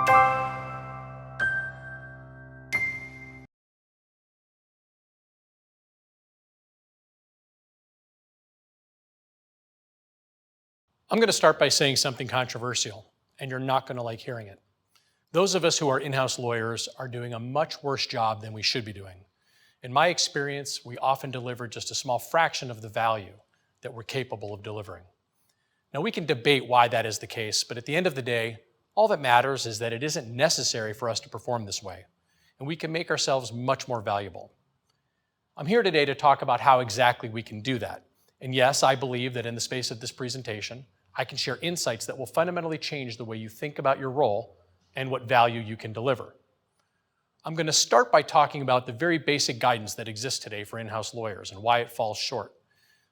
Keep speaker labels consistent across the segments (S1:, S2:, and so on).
S1: I'm going to start by saying something controversial, and you're not going to like hearing it. Those of us who are in-house lawyers are doing a much worse job than we should be doing. In my experience, we often deliver just a small fraction of the value that we're capable of delivering. Now, we can debate why that is the case, but at the end of the day, all that matters is that it isn't necessary for us to perform this way, and we can make ourselves much more valuable. I'm here today to talk about how exactly we can do that. And yes, I believe that in the space of this presentation, I can share insights that will fundamentally change the way you think about your role and what value you can deliver. I'm going to start by talking about the very basic guidance that exists today for in-house lawyers and why it falls short.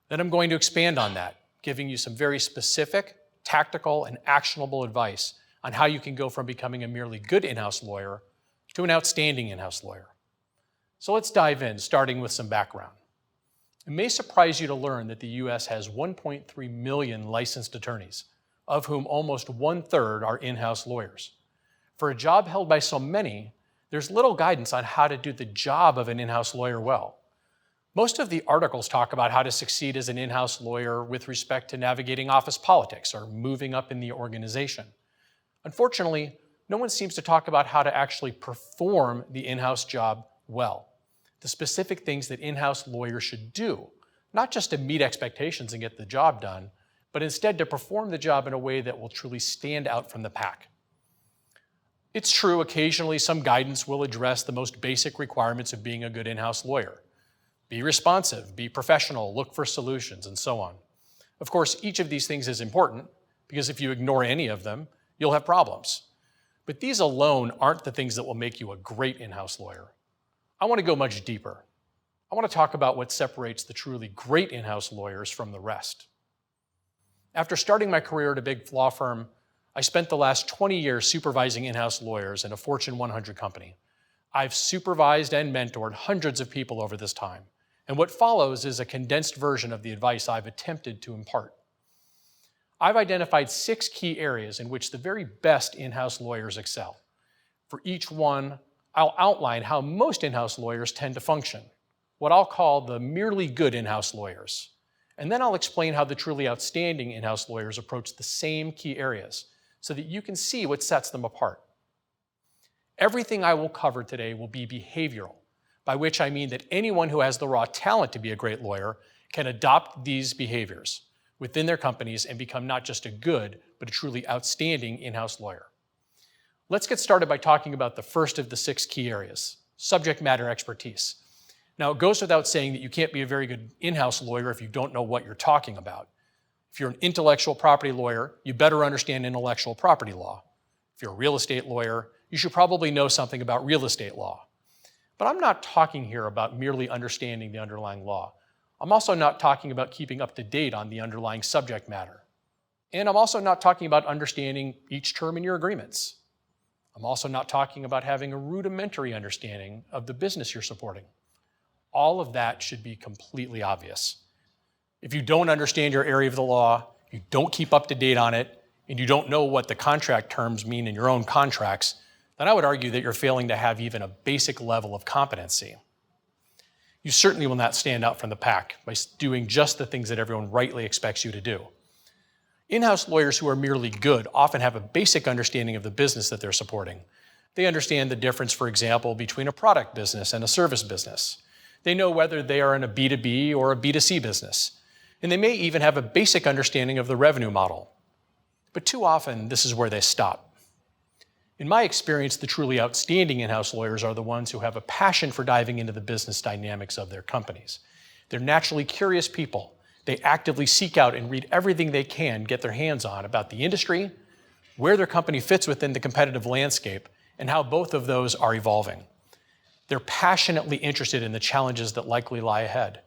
S1: Then I'm going to expand on that, giving you some very specific, tactical, and actionable advice on how you can go from becoming a merely good in-house lawyer to an outstanding in-house lawyer. So let's dive in, starting with some background. It may surprise you to learn that the U.S. has 1.3 million licensed attorneys, of whom almost 1/3 are in-house lawyers. For a job held by so many, there's little guidance on how to do the job of an in-house lawyer well. Most of the articles talk about how to succeed as an in-house lawyer with respect to navigating office politics or moving up in the organization. Unfortunately, no one seems to talk about how to actually perform the in-house job well. The specific things that in-house lawyers should do, not just to meet expectations and get the job done, but instead to perform the job in a way that will truly stand out from the pack. It's true, occasionally some guidance will address the most basic requirements of being a good in-house lawyer. Be responsive, be professional, look for solutions, and so on. Of course, each of these things is important, because if you ignore any of them, you'll have problems. But these alone aren't the things that will make you a great in-house lawyer. I want to go much deeper. I want to talk about what separates the truly great in-house lawyers from the rest. After starting my career at a big law firm, I spent the last 20 years supervising in-house lawyers in a Fortune 100 company. I've supervised and mentored hundreds of people over this time, and what follows is a condensed version of the advice I've attempted to impart. I've identified 6 key areas in which the very best in-house lawyers excel. For each one, I'll outline how most in-house lawyers tend to function, what I'll call the merely good in-house lawyers. And then I'll explain how the truly outstanding in-house lawyers approach the same key areas so that you can see what sets them apart. Everything I will cover today will be behavioral, by which I mean that anyone who has the raw talent to be a great lawyer can adopt these behaviors within their companies and become not just a good, but a truly outstanding in-house lawyer. Let's get started by talking about the first of the 6 key areas, subject matter expertise. Now, it goes without saying that you can't be a very good in-house lawyer if you don't know what you're talking about. If you're an intellectual property lawyer, you better understand intellectual property law. If you're a real estate lawyer, you should probably know something about real estate law. But I'm not talking here about merely understanding the underlying law. I'm also not talking about keeping up to date on the underlying subject matter. And I'm also not talking about understanding each term in your agreements. I'm also not talking about having a rudimentary understanding of the business you're supporting. All of that should be completely obvious. If you don't understand your area of the law, you don't keep up to date on it, and you don't know what the contract terms mean in your own contracts, then I would argue that you're failing to have even a basic level of competency. You certainly will not stand out from the pack by doing just the things that everyone rightly expects you to do. In-house lawyers who are merely good often have a basic understanding of the business that they're supporting. They understand the difference, for example, between a product business and a service business. They know whether they are in a B2B or a B2C business. And they may even have a basic understanding of the revenue model. But too often, this is where they stop. In my experience, the truly outstanding in-house lawyers are the ones who have a passion for diving into the business dynamics of their companies. They're naturally curious people. They actively seek out and read everything they can get their hands on about the industry, where their company fits within the competitive landscape, and how both of those are evolving. They're passionately interested in the challenges that likely lie ahead.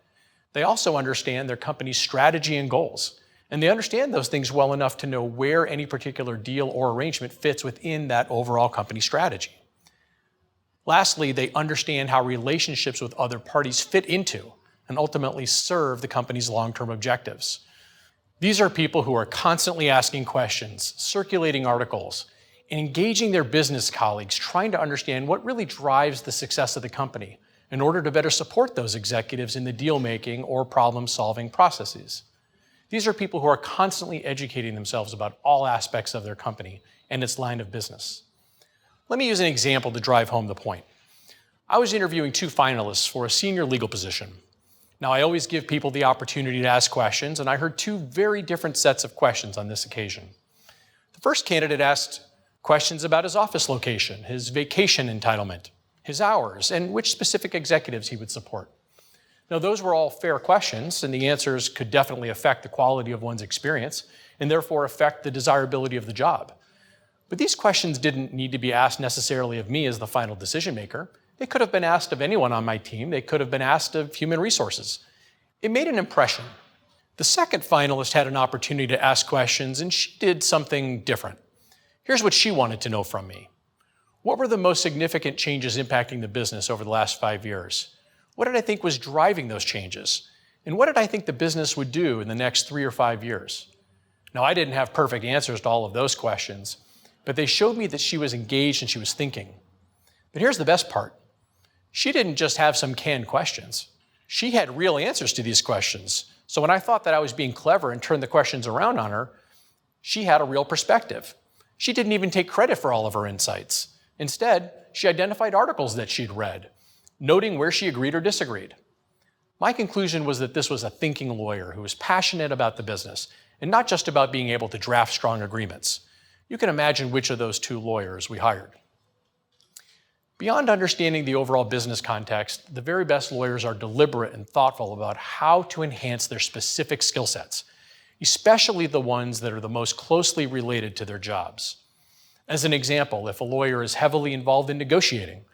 S1: They also understand their company's strategy and goals, and they understand those things well enough to know where any particular deal or arrangement fits within that overall company strategy. Lastly, they understand how relationships with other parties fit into and ultimately serve the company's long-term objectives. These are people who are constantly asking questions, circulating articles, and engaging their business colleagues, trying to understand what really drives the success of the company in order to better support those executives in the deal-making or problem-solving processes. These are people who are constantly educating themselves about all aspects of their company and its line of business. Let me use an example to drive home the point. I was interviewing 2 finalists for a senior legal position. Now, I always give people the opportunity to ask questions, and I heard 2 very different sets of questions on this occasion. The first candidate asked questions about his office location, his vacation entitlement, his hours, and which specific executives he would support. Now, those were all fair questions, and the answers could definitely affect the quality of one's experience and therefore affect the desirability of the job. But these questions didn't need to be asked necessarily of me as the final decision maker. They could have been asked of anyone on my team. They could have been asked of human resources. It made an impression. The second finalist had an opportunity to ask questions, and she did something different. Here's what she wanted to know from me. What were the most significant changes impacting the business over the last 5 years? What did I think was driving those changes? And what did I think the business would do in the next 3 or 5 years? Now, I didn't have perfect answers to all of those questions, but they showed me that she was engaged and she was thinking. But here's the best part. She didn't just have some canned questions. She had real answers to these questions. So when I thought that I was being clever and turned the questions around on her, she had a real perspective. She didn't even take credit for all of her insights. Instead, she identified articles that she'd read, noting where she agreed or disagreed. My conclusion was that this was a thinking lawyer who was passionate about the business and not just about being able to draft strong agreements. You can imagine which of those 2 lawyers we hired. Beyond understanding the overall business context, the very best lawyers are deliberate and thoughtful about how to enhance their specific skill sets, especially the ones that are the most closely related to their jobs. As an example, if a lawyer is heavily involved in negotiating,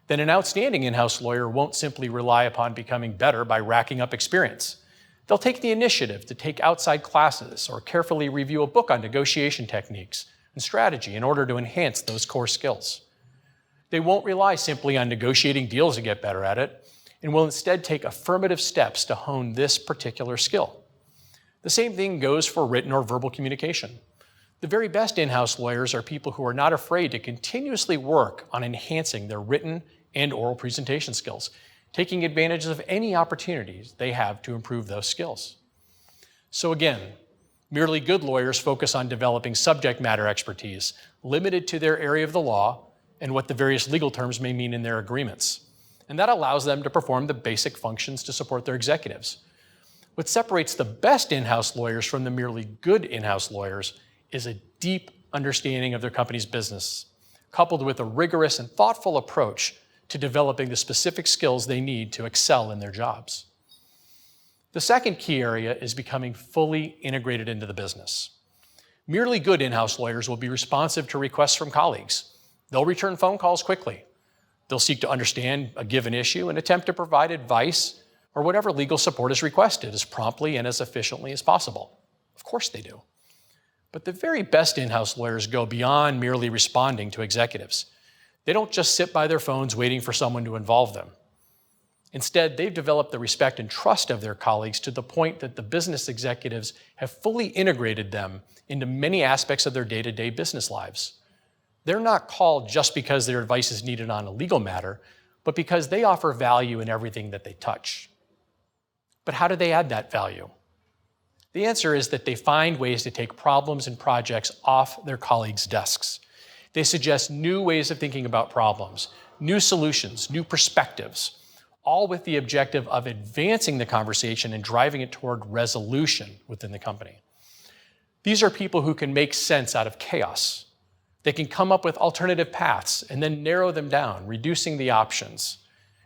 S1: then an outstanding in-house lawyer won't simply rely upon becoming better by racking up experience. They'll take the initiative to take outside classes or carefully review a book on negotiation techniques and strategy in order to enhance those core skills. They won't rely simply on negotiating deals to get better at it, and will instead take affirmative steps to hone this particular skill. The same thing goes for written or verbal communication. The very best in-house lawyers are people who are not afraid to continuously work on enhancing their written and oral presentation skills, taking advantage of any opportunities they have to improve those skills. So again, merely good lawyers focus on developing subject matter expertise limited to their area of the law and what the various legal terms may mean in their agreements. And that allows them to perform the basic functions to support their executives. What separates the best in-house lawyers from the merely good in-house lawyers is a deep understanding of their company's business, coupled with a rigorous and thoughtful approach to developing the specific skills they need to excel in their jobs. The second key area is becoming fully integrated into the business. Merely good in-house lawyers will be responsive to requests from colleagues. They'll return phone calls quickly. They'll seek to understand a given issue and attempt to provide advice or whatever legal support is requested as promptly and as efficiently as possible. Of course they do. But the very best in-house lawyers go beyond merely responding to executives. They don't just sit by their phones waiting for someone to involve them. Instead, they've developed the respect and trust of their colleagues to the point that the business executives have fully integrated them into many aspects of their day-to-day business lives. They're not called just because their advice is needed on a legal matter, but because they offer value in everything that they touch. But how do they add that value? The answer is that they find ways to take problems and projects off their colleagues' desks. They suggest new ways of thinking about problems, new solutions, new perspectives, all with the objective of advancing the conversation and driving it toward resolution within the company. These are people who can make sense out of chaos. They can come up with alternative paths and then narrow them down, reducing the options.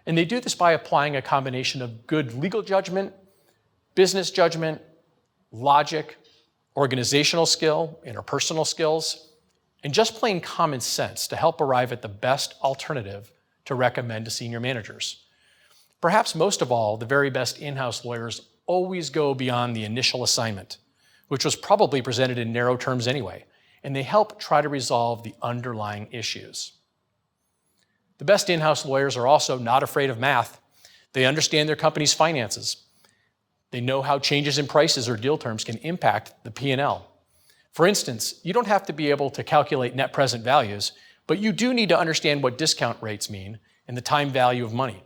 S1: And they do this by applying a combination of good legal judgment, business judgment, logic, organizational skill, interpersonal skills, and just plain common sense to help arrive at the best alternative to recommend to senior managers. Perhaps most of all, the very best in-house lawyers always go beyond the initial assignment, which was probably presented in narrow terms anyway, and they help try to resolve the underlying issues. The best in-house lawyers are also not afraid of math. They understand their company's finances. They know how changes in prices or deal terms can impact the P&L. For instance, you don't have to be able to calculate net present values, but you do need to understand what discount rates mean and the time value of money.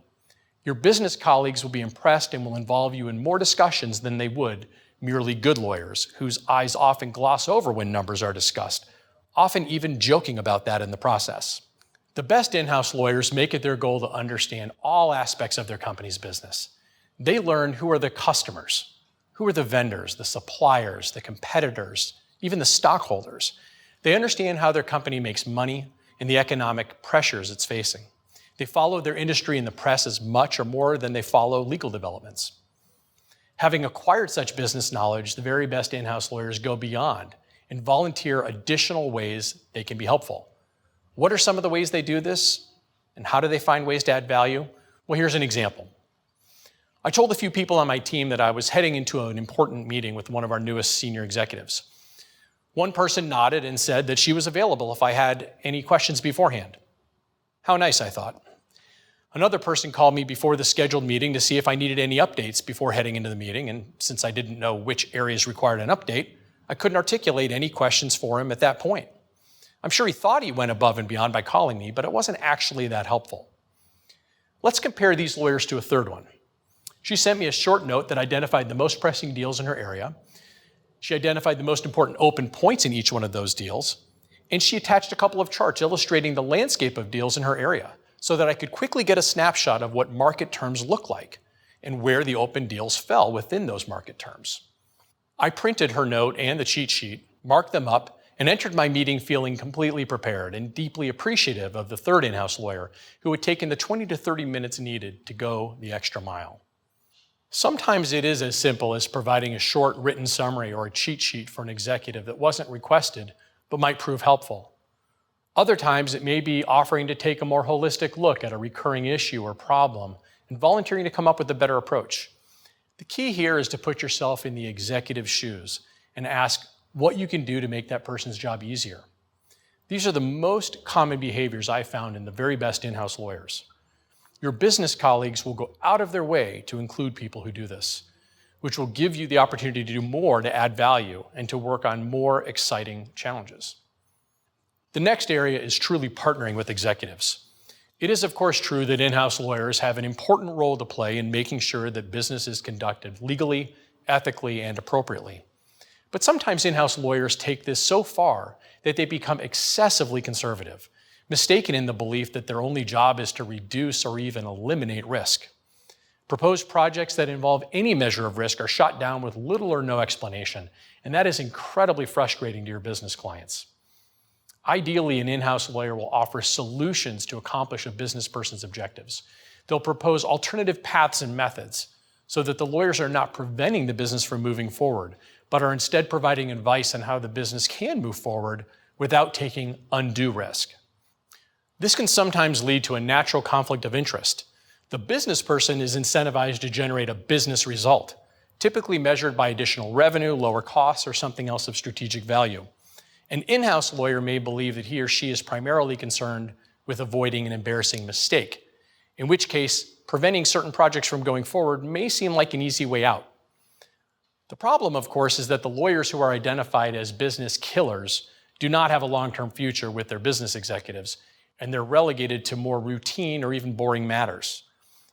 S1: Your business colleagues will be impressed and will involve you in more discussions than they would merely good lawyers, whose eyes often gloss over when numbers are discussed, often even joking about that in the process. The best in-house lawyers make it their goal to understand all aspects of their company's business. They learn who are the customers, who are the vendors, the suppliers, the competitors, even the stockholders. They understand how their company makes money and the economic pressures it's facing. They follow their industry in the press as much or more than they follow legal developments. Having acquired such business knowledge, the very best in-house lawyers go beyond and volunteer additional ways they can be helpful. What are some of the ways they do this? And how do they find ways to add value? Well, here's an example. I told a few people on my team that I was heading into an important meeting with one of our newest senior executives. One person nodded and said that she was available if I had any questions beforehand. How nice, I thought. Another person called me before the scheduled meeting to see if I needed any updates before heading into the meeting, and since I didn't know which areas required an update, I couldn't articulate any questions for him at that point. I'm sure he thought he went above and beyond by calling me, but it wasn't actually that helpful. Let's compare these lawyers to a third one. She sent me a short note that identified the most pressing deals in her area. She identified the most important open points in each one of those deals, and she attached a couple of charts illustrating the landscape of deals in her area so that I could quickly get a snapshot of what market terms look like and where the open deals fell within those market terms. I printed her note and the cheat sheet, marked them up, and entered my meeting feeling completely prepared and deeply appreciative of the third in-house lawyer who had taken the 20 to 30 minutes needed to go the extra mile. Sometimes it is as simple as providing a short written summary or a cheat sheet for an executive that wasn't requested but might prove helpful. Other times it may be offering to take a more holistic look at a recurring issue or problem and volunteering to come up with a better approach. The key here is to put yourself in the executive's shoes and ask what you can do to make that person's job easier. These are the most common behaviors I found in the very best in-house lawyers. Your business colleagues will go out of their way to include people who do this, which will give you the opportunity to do more to add value and to work on more exciting challenges. The next area is truly partnering with executives. It is, of course, true that in-house lawyers have an important role to play in making sure that business is conducted legally, ethically, and appropriately. But sometimes in-house lawyers take this so far that they become excessively conservative, mistaken in the belief that their only job is to reduce or even eliminate risk. Proposed projects that involve any measure of risk are shot down with little or no explanation, and that is incredibly frustrating to your business clients. Ideally, an in-house lawyer will offer solutions to accomplish a business person's objectives. They'll propose alternative paths and methods so that the lawyers are not preventing the business from moving forward, but are instead providing advice on how the business can move forward without taking undue risk. This can sometimes lead to a natural conflict of interest. The business person is incentivized to generate a business result, typically measured by additional revenue, lower costs, or something else of strategic value. An in-house lawyer may believe that he or she is primarily concerned with avoiding an embarrassing mistake, in which case preventing certain projects from going forward may seem like an easy way out. The problem, of course, is that the lawyers who are identified as business killers do not have a long-term future with their business executives, and they're relegated to more routine or even boring matters.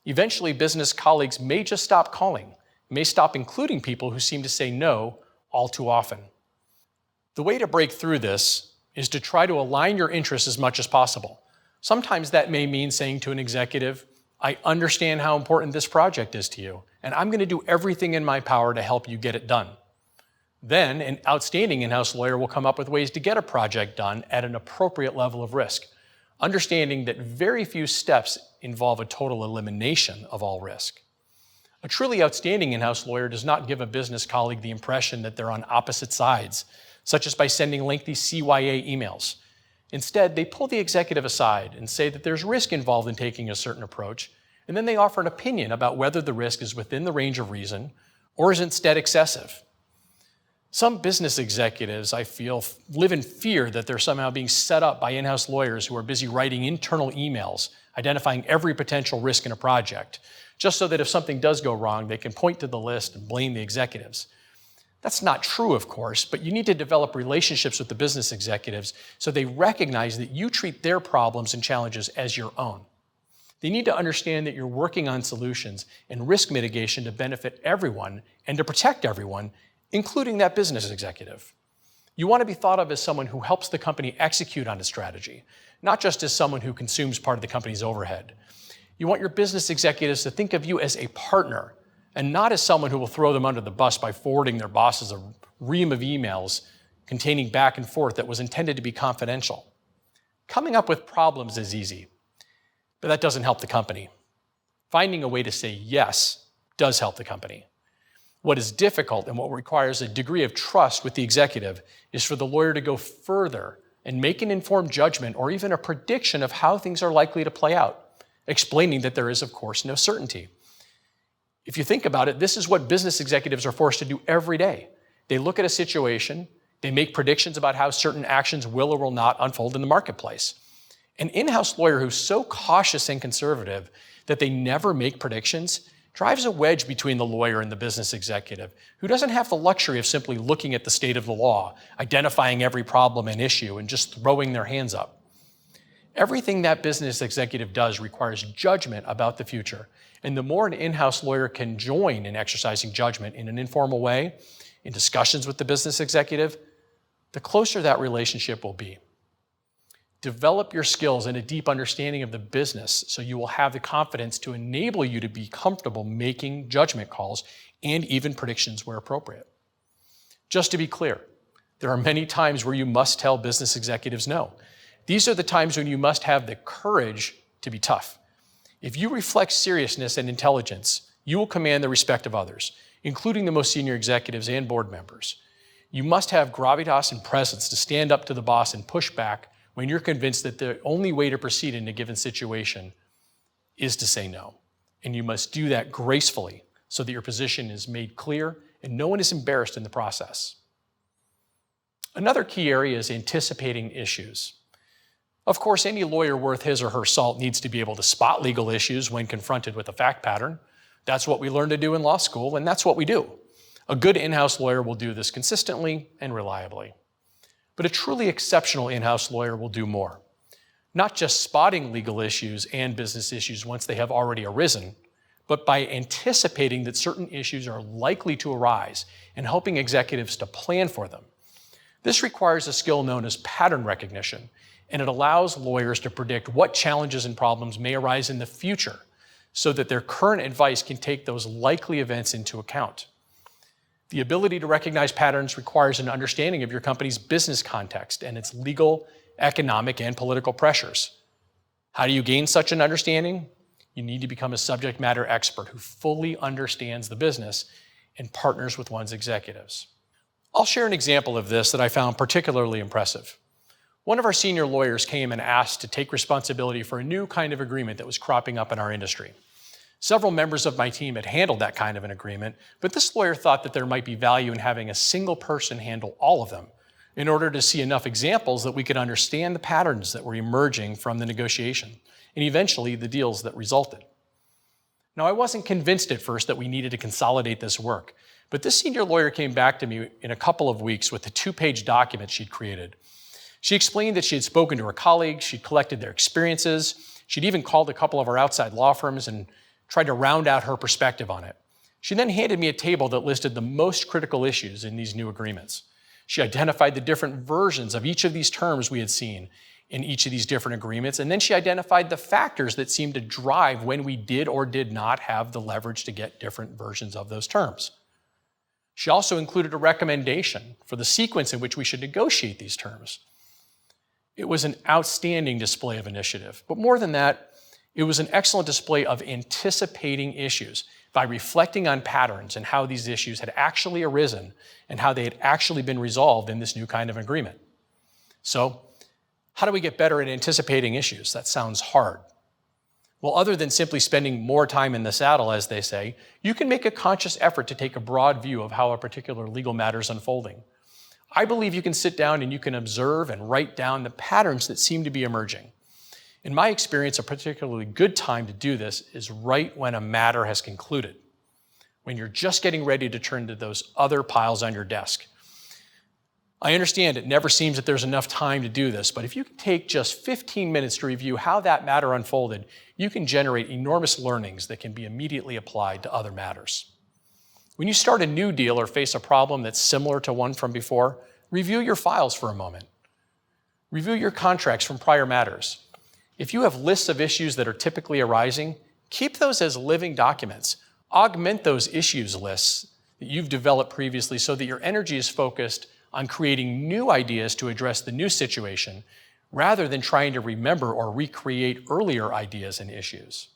S1: Eventually, business colleagues may just stop calling, may stop including people who seem to say no all too often. The way to break through this is to try to align your interests as much as possible. Sometimes that may mean saying to an executive, I understand how important this project is to you, and I'm going to do everything in my power to help you get it done. Then an outstanding in-house lawyer will come up with ways to get a project done at an appropriate level of risk, understanding that very few steps involve a total elimination of all risk. A truly outstanding in-house lawyer does not give a business colleague the impression that they're on opposite sides, such as by sending lengthy CYA emails. Instead, they pull the executive aside and say that there's risk involved in taking a certain approach, and then they offer an opinion about whether the risk is within the range of reason or is instead excessive. Some business executives, I feel, live in fear that they're somehow being set up by in-house lawyers who are busy writing internal emails, identifying every potential risk in a project, just so that if something does go wrong, they can point to the list and blame the executives. That's not true, of course, but you need to develop relationships with the business executives so they recognize that you treat their problems and challenges as your own. They need to understand that you're working on solutions and risk mitigation to benefit everyone and to protect everyone, including that business executive. You want to be thought of as someone who helps the company execute on a strategy, not just as someone who consumes part of the company's overhead. You want your business executives to think of you as a partner and not as someone who will throw them under the bus by forwarding their bosses a ream of emails containing back and forth that was intended to be confidential. Coming up with problems is easy, but that doesn't help the company. Finding a way to say yes does help the company. What is difficult and what requires a degree of trust with the executive is for the lawyer to go further and make an informed judgment or even a prediction of how things are likely to play out, explaining that there is, of course, no certainty. If you think about it, this is what business executives are forced to do every day. They look at a situation, they make predictions about how certain actions will or will not unfold in the marketplace. An in-house lawyer who's so cautious and conservative that they never make predictions drives a wedge between the lawyer and the business executive, who doesn't have the luxury of simply looking at the state of the law, identifying every problem and issue, and just throwing their hands up. Everything that business executive does requires judgment about the future, and the more an in-house lawyer can join in exercising judgment in an informal way, in discussions with the business executive, the closer that relationship will be. Develop your skills and a deep understanding of the business so you will have the confidence to enable you to be comfortable making judgment calls and even predictions where appropriate. Just to be clear, there are many times where you must tell business executives no. These are the times when you must have the courage to be tough. If you reflect seriousness and intelligence, you will command the respect of others, including the most senior executives and board members. You must have gravitas and presence to stand up to the boss and push back when you're convinced that the only way to proceed in a given situation is to say no. And you must do that gracefully so that your position is made clear and no one is embarrassed in the process. Another key area is anticipating issues. Of course, any lawyer worth his or her salt needs to be able to spot legal issues when confronted with a fact pattern. That's what we learn to do in law school, and that's what we do. A good in-house lawyer will do this consistently and reliably. But a truly exceptional in-house lawyer will do more. Not just spotting legal issues and business issues once they have already arisen, but by anticipating that certain issues are likely to arise and helping executives to plan for them. This requires a skill known as pattern recognition, and it allows lawyers to predict what challenges and problems may arise in the future so that their current advice can take those likely events into account. The ability to recognize patterns requires an understanding of your company's business context and its legal, economic, and political pressures. How do you gain such an understanding? You need to become a subject matter expert who fully understands the business and partners with one's executives. I'll share an example of this that I found particularly impressive. One of our senior lawyers came and asked to take responsibility for a new kind of agreement that was cropping up in our industry. Several members of my team had handled that kind of an agreement, but this lawyer thought that there might be value in having a single person handle all of them in order to see enough examples that we could understand the patterns that were emerging from the negotiation and eventually the deals that resulted. Now, I wasn't convinced at first that we needed to consolidate this work, but this senior lawyer came back to me in a couple of weeks with the 2-page document she'd created. She explained that she had spoken to her colleagues, she'd collected their experiences, she'd even called a couple of our outside law firms and tried to round out her perspective on it. She then handed me a table that listed the most critical issues in these new agreements. She identified the different versions of each of these terms we had seen in each of these different agreements, and then she identified the factors that seemed to drive when we did or did not have the leverage to get different versions of those terms. She also included a recommendation for the sequence in which we should negotiate these terms. It was an outstanding display of initiative, but more than that, it was an excellent display of anticipating issues by reflecting on patterns and how these issues had actually arisen and how they had actually been resolved in this new kind of agreement. So, how do we get better at anticipating issues? That sounds hard. Well, other than simply spending more time in the saddle, as they say, you can make a conscious effort to take a broad view of how a particular legal matter is unfolding. I believe you can sit down and you can observe and write down the patterns that seem to be emerging. In my experience, a particularly good time to do this is right when a matter has concluded. when you're just getting ready to turn to those other piles on your desk. I understand it never seems that there's enough time to do this, but if you can take just 15 minutes to review how that matter unfolded, you can generate enormous learnings that can be immediately applied to other matters. When you start a new deal or face a problem that's similar to one from before, review your files for a moment. Review your contracts from prior matters. If you have lists of issues that are typically arising, keep those as living documents. Augment those issues lists that you've developed previously so that your energy is focused on creating new ideas to address the new situation rather than trying to remember or recreate earlier ideas and issues.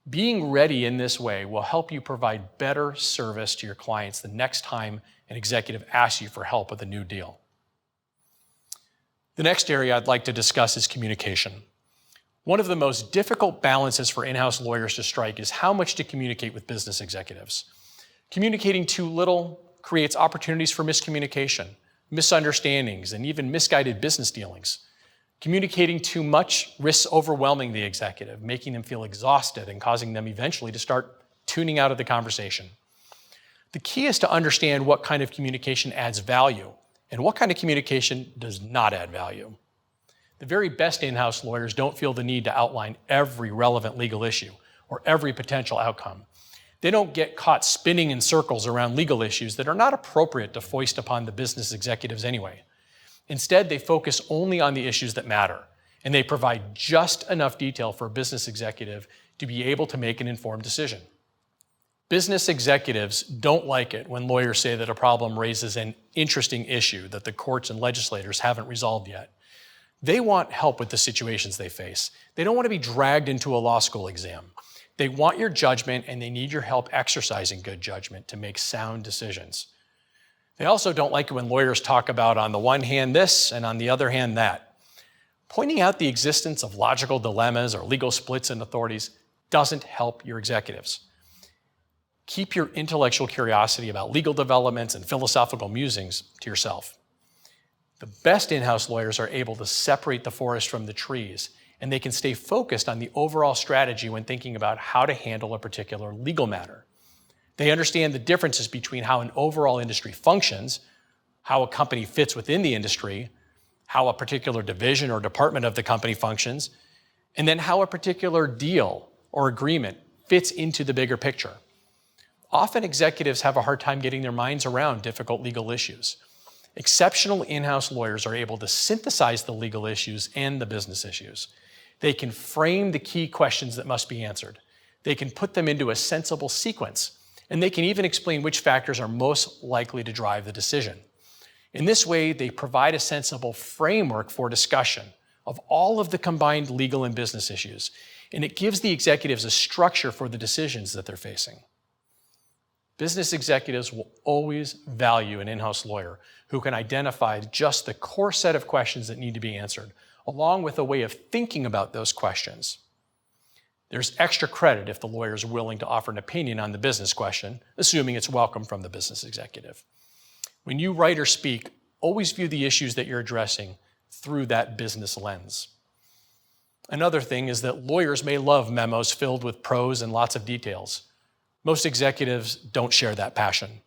S1: Being ready in this way will help you provide better service to your clients the next time an executive asks you for help with a new deal. The next area I'd like to discuss is communication. One of the most difficult balances for in-house lawyers to strike is how much to communicate with business executives. Communicating too little creates opportunities for miscommunication, misunderstandings, and even misguided business dealings. Communicating too much risks overwhelming the executive, making them feel exhausted and causing them eventually to start tuning out of the conversation. The key is to understand what kind of communication adds value and what kind of communication does not add value. The very best in-house lawyers don't feel the need to outline every relevant legal issue or every potential outcome. They don't get caught spinning in circles around legal issues that are not appropriate to foist upon the business executives anyway. Instead, they focus only on the issues that matter, and they provide just enough detail for a business executive to be able to make an informed decision. Business executives don't like it when lawyers say that a problem raises an interesting issue that the courts and legislators haven't resolved yet. They want help with the situations they face. They don't want to be dragged into a law school exam. They want your judgment, and they need your help exercising good judgment to make sound decisions. They also don't like it when lawyers talk about, on the one hand, this, and on the other hand, that. Pointing out the existence of logical dilemmas or legal splits in authorities doesn't help your executives. Keep your intellectual curiosity about legal developments and philosophical musings to yourself. The best in-house lawyers are able to separate the forest from the trees, and they can stay focused on the overall strategy when thinking about how to handle a particular legal matter. They understand the differences between how an overall industry functions, how a company fits within the industry, how a particular division or department of the company functions, and then how a particular deal or agreement fits into the bigger picture. Often executives have a hard time getting their minds around difficult legal issues. Exceptional in-house lawyers are able to synthesize the legal issues and the business issues. They can frame the key questions that must be answered. They can put them into a sensible sequence, and they can even explain which factors are most likely to drive the decision. In this way, they provide a sensible framework for discussion of all of the combined legal and business issues, and it gives the executives a structure for the decisions that they're facing. Business executives will always value an in-house lawyer who can identify just the core set of questions that need to be answered, along with a way of thinking about those questions. There's extra credit if the lawyer is willing to offer an opinion on the business question, assuming it's welcome from the business executive. When you write or speak, always view the issues that you're addressing through that business lens. Another thing is that lawyers may love memos filled with prose and lots of details. Most executives don't share that passion.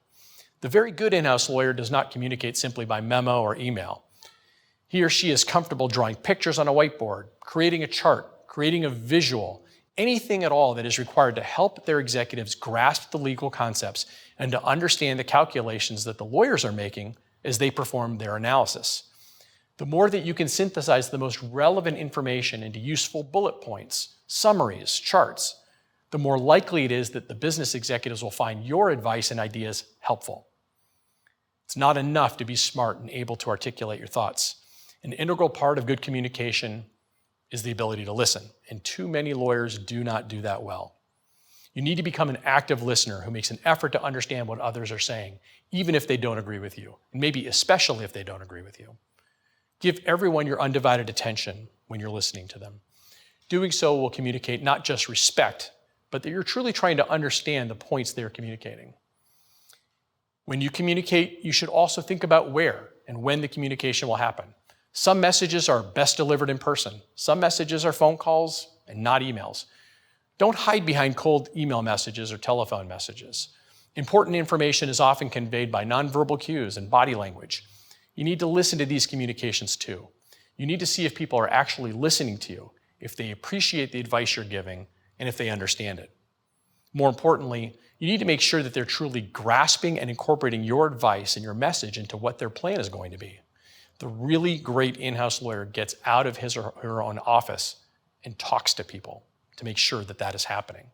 S1: The very good in-house lawyer does not communicate simply by memo or email. He or she is comfortable drawing pictures on a whiteboard, creating a chart, creating a visual, anything at all that is required to help their executives grasp the legal concepts and to understand the calculations that the lawyers are making as they perform their analysis. The more that you can synthesize the most relevant information into useful bullet points, summaries, charts, the more likely it is that the business executives will find your advice and ideas helpful. It's not enough to be smart and able to articulate your thoughts. An integral part of good communication is the ability to listen, and too many lawyers do not do that well. You need to become an active listener who makes an effort to understand what others are saying, even if they don't agree with you, and maybe especially if they don't agree with you. Give everyone your undivided attention when you're listening to them. Doing so will communicate not just respect, but that you're truly trying to understand the points they're communicating. When you communicate, you should also think about where and when the communication will happen. Some messages are best delivered in person. Some messages are phone calls and not emails. Don't hide behind cold email messages or telephone messages. Important information is often conveyed by nonverbal cues and body language. You need to listen to these communications too. You need to see if people are actually listening to you, if they appreciate the advice you're giving, and if they understand it. More importantly, you need to make sure that they're truly grasping and incorporating your advice and your message into what their plan is going to be. The really great in-house lawyer gets out of his or her own office and talks to people to make sure that that is happening.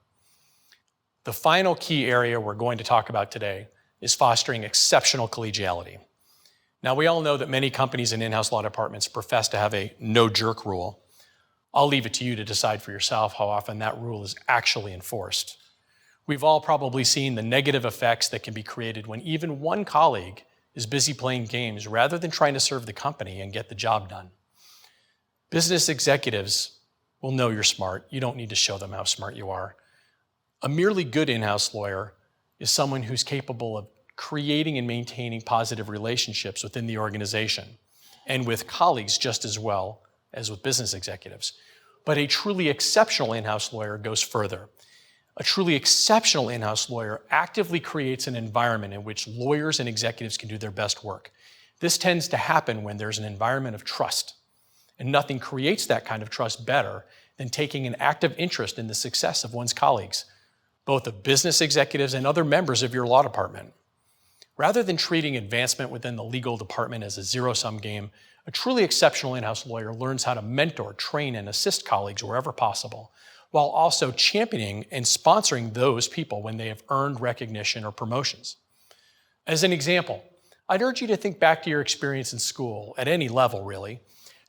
S1: The final key area we're going to talk about today is fostering exceptional collegiality. Now, we all know that many companies and in-house law departments profess to have a no-jerk rule. I'll leave it to you to decide for yourself how often that rule is actually enforced. We've all probably seen the negative effects that can be created when even one colleague is busy playing games rather than trying to serve the company and get the job done. Business executives will know you're smart. You don't need to show them how smart you are. A merely good in-house lawyer is someone who's capable of creating and maintaining positive relationships within the organization and with colleagues just as well as with business executives. But a truly exceptional in-house lawyer goes further. A truly exceptional in-house lawyer actively creates an environment in which lawyers and executives can do their best work. This tends to happen when there's an environment of trust, and nothing creates that kind of trust better than taking an active interest in the success of one's colleagues, both of business executives and other members of your law department. Rather than treating advancement within the legal department as a zero-sum game, a truly exceptional in-house lawyer learns how to mentor, train, and assist colleagues wherever possible, while also championing and sponsoring those people when they have earned recognition or promotions. As an example, I'd urge you to think back to your experience in school, at any level really.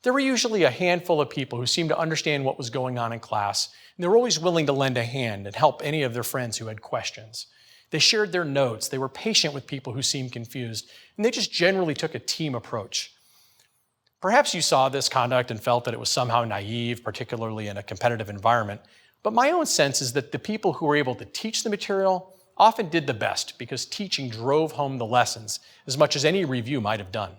S1: There were usually a handful of people who seemed to understand what was going on in class, and they were always willing to lend a hand and help any of their friends who had questions. They shared their notes, they were patient with people who seemed confused, and they just generally took a team approach. Perhaps you saw this conduct and felt that it was somehow naive, particularly in a competitive environment, but my own sense is that the people who were able to teach the material often did the best because teaching drove home the lessons as much as any review might have done.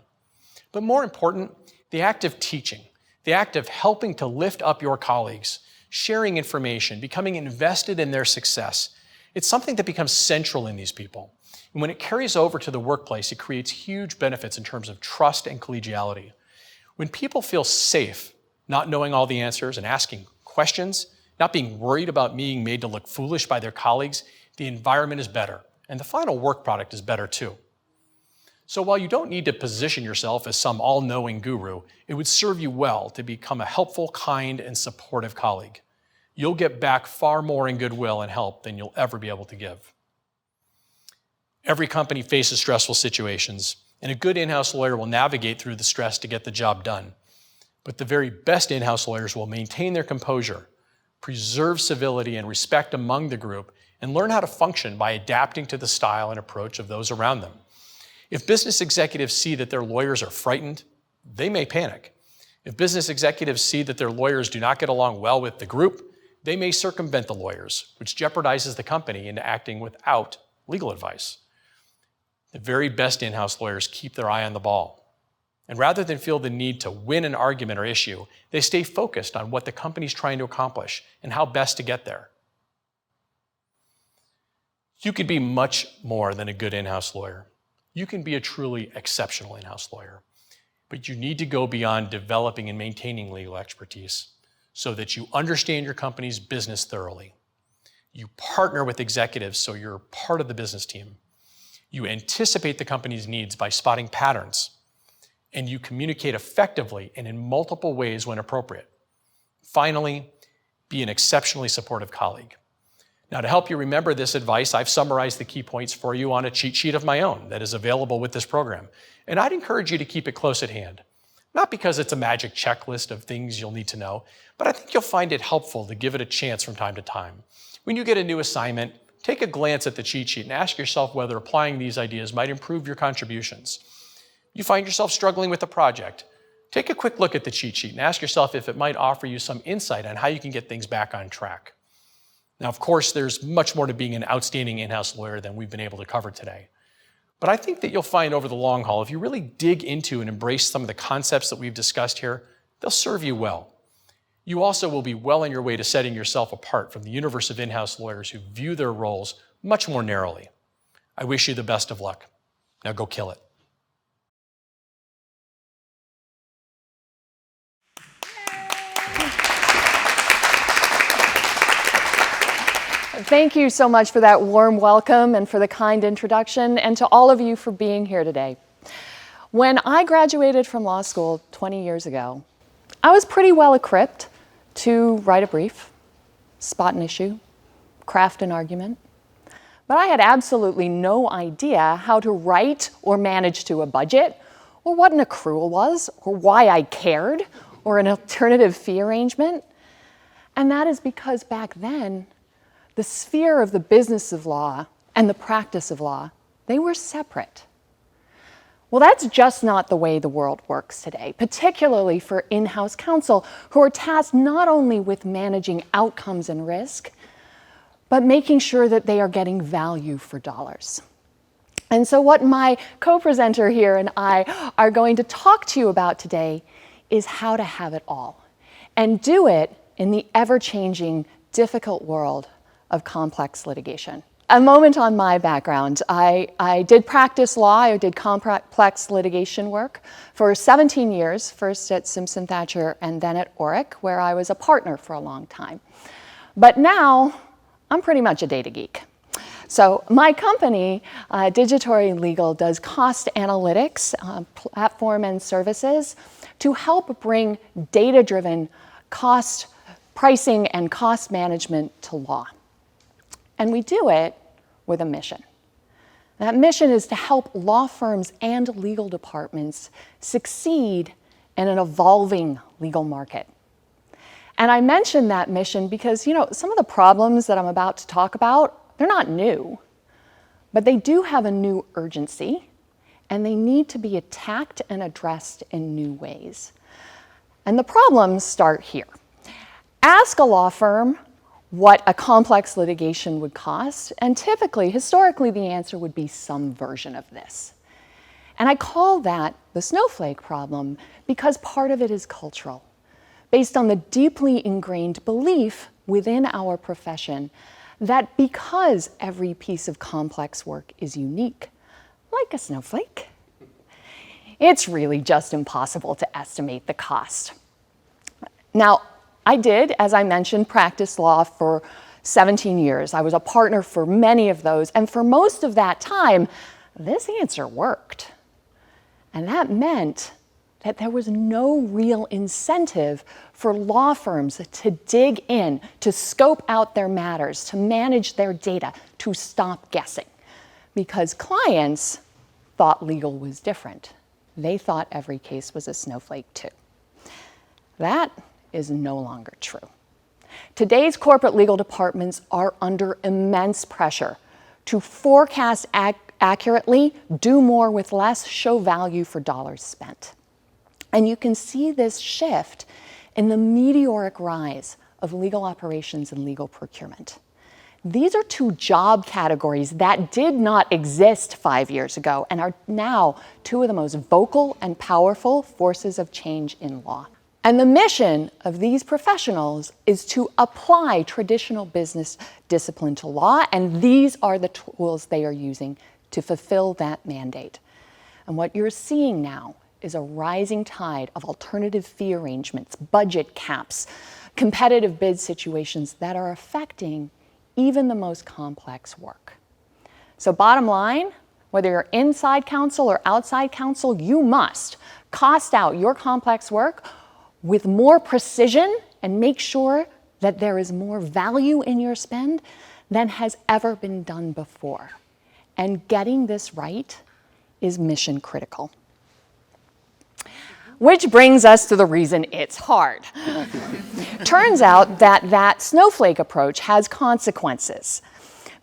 S1: But more important, the act of teaching, the act of helping to lift up your colleagues, sharing information, becoming invested in their success, it's something that becomes central in these people. And when it carries over to the workplace, it creates huge benefits in terms of trust and collegiality. When people feel safe, not knowing all the answers and asking questions, not being worried about being made to look foolish by their colleagues, the environment is better, and the final work product is better too. So while you don't need to position yourself as some all-knowing guru, it would serve you well to become a helpful, kind, and supportive colleague. You'll get back far more in goodwill and help than you'll ever be able to give. Every company faces stressful situations, and a good in-house lawyer will navigate through the stress to get the job done. But the very best in-house lawyers will maintain their composure, preserve civility and respect among the group, and learn how to function by adapting to the style and approach of those around them. If business executives see that their lawyers are frightened, they may panic. If business executives see that their lawyers do not get along well with the group, they may circumvent the lawyers, which jeopardizes the company into acting without legal advice. The very best in-house lawyers keep their eye on the ball. And rather than feel the need to win an argument or issue, they stay focused on what the company's trying to accomplish and how best to get there. You could be much more than a good in-house lawyer. You can be a truly exceptional in-house lawyer. But you need to go beyond developing and maintaining legal expertise so that you understand your company's business thoroughly. You partner with executives so you're part of the business team. You anticipate the company's needs by spotting patterns, and you communicate effectively and in multiple ways when appropriate. Finally, be an exceptionally supportive colleague. Now, to help you remember this advice, I've summarized the key points for you on a cheat sheet of my own that is available with this program, and I'd encourage you to keep it close at hand. Not because it's a magic checklist of things you'll need to know, but I think you'll find it helpful to give it a chance from time to time. When you get a new assignment, take a glance at the cheat sheet and ask yourself whether applying these ideas might improve your contributions. You find yourself struggling with a project, take a quick look at the cheat sheet and ask yourself if it might offer you some insight on how you can get things back on track. Now, of course, there's much more to being an outstanding in-house lawyer than we've been able to cover today. But I think that you'll find over the long haul, if you really dig into and embrace some of the concepts that we've discussed here, they'll serve you well. You also will be well on your way to setting yourself apart from the universe of in-house lawyers who view their roles much more narrowly. I wish you the best of luck. Now go kill it.
S2: Thank you so much for that warm welcome and for the kind introduction, and to all of you for being here today. When I graduated from law school 20 years ago, I was pretty well equipped to write a brief, spot an issue, craft an argument. But I had absolutely no idea how to write or manage to a budget, or what an accrual was, or why I cared, or an alternative fee arrangement. And that is because back then, the sphere of the business of law and the practice of law, they were separate. Well, that's just not the way the world works today, particularly for in-house counsel who are tasked not only with managing outcomes and risk, but making sure that they are getting value for dollars. And so what my co-presenter here and I are going to talk to you about today is how to have it all, and do it in the ever-changing, difficult world of complex litigation. A moment on my background. I did practice law. I did complex litigation work for 17 years, first at Simpson Thacher and then at Orrick, where I was a partner for a long time. But now, I'm pretty much a data geek. So my company, Digitory Legal, does cost analytics, platform and services to help bring data-driven cost pricing and cost management to law. And we do it with a mission. That mission is to help law firms and legal departments succeed in an evolving legal market. And I mention that mission because, some of the problems that I'm about to talk about, they're not new, but they do have a new urgency, and they need to be attacked and addressed in new ways. And the problems start here. Ask a law firm what a complex litigation would cost, and typically, historically, the answer would be some version of this. And I call that the snowflake problem because part of it is cultural, based on the deeply ingrained belief within our profession that because every piece of complex work is unique, like a snowflake, it's really just impossible to estimate the cost. Now, I did, as I mentioned, practice law for 17 years. I was a partner for many of those, and for most of that time, this answer worked. And that meant that there was no real incentive for law firms to dig in, to scope out their matters, to manage their data, to stop guessing, because clients thought legal was different. They thought every case was a snowflake too. That is no longer true. Today's corporate legal departments are under immense pressure to forecast accurately, do more with less, show value for dollars spent. And you can see this shift in the meteoric rise of legal operations and legal procurement. These are two job categories that did not exist 5 years ago and are now two of the most vocal and powerful forces of change in law. And the mission of these professionals is to apply traditional business discipline to law, and these are the tools they are using to fulfill that mandate. And what you're seeing now is a rising tide of alternative fee arrangements, budget caps, competitive bid situations that are affecting even the most complex work. So bottom line, whether you're inside counsel or outside counsel, you must cost out your complex work with more precision and make sure that there is more value in your spend than has ever been done before. And getting this right is mission critical. Which brings us to the reason it's hard. Turns out that that snowflake approach has consequences,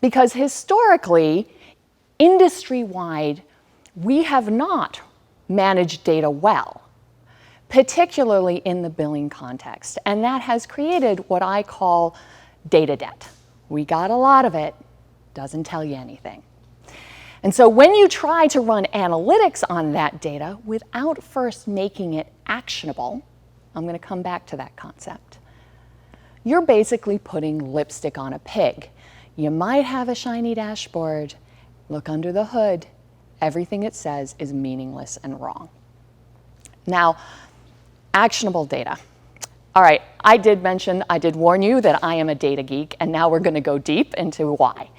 S2: because historically, industry-wide, we have not managed data well, particularly in the billing context. And that has created what I call data debt. We got a lot of it, doesn't tell you anything. And so when you try to run analytics on that data without first making it actionable, I'm going to come back to that concept, you're basically putting lipstick on a pig. You might have a shiny dashboard, Look under the hood. Everything it says is meaningless and wrong. Now, actionable data. All right, I did warn you that I am a data geek, and now we're going to go deep into why.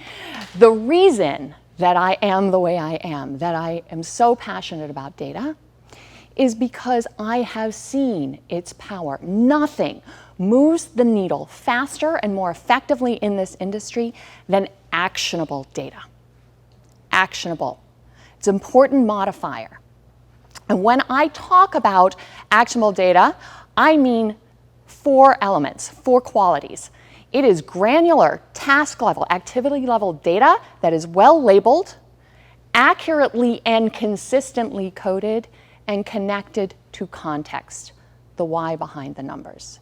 S2: The reason that I am the way I am, that I am so passionate about data, is because I have seen its power. Nothing moves the needle faster and more effectively in this industry than actionable data. Actionable. It's an important modifier. And when I talk about actionable data, I mean 4 elements, 4 qualities. It is granular, task level, activity level data that is well labeled, accurately and consistently coded, and connected to context, the why behind the numbers.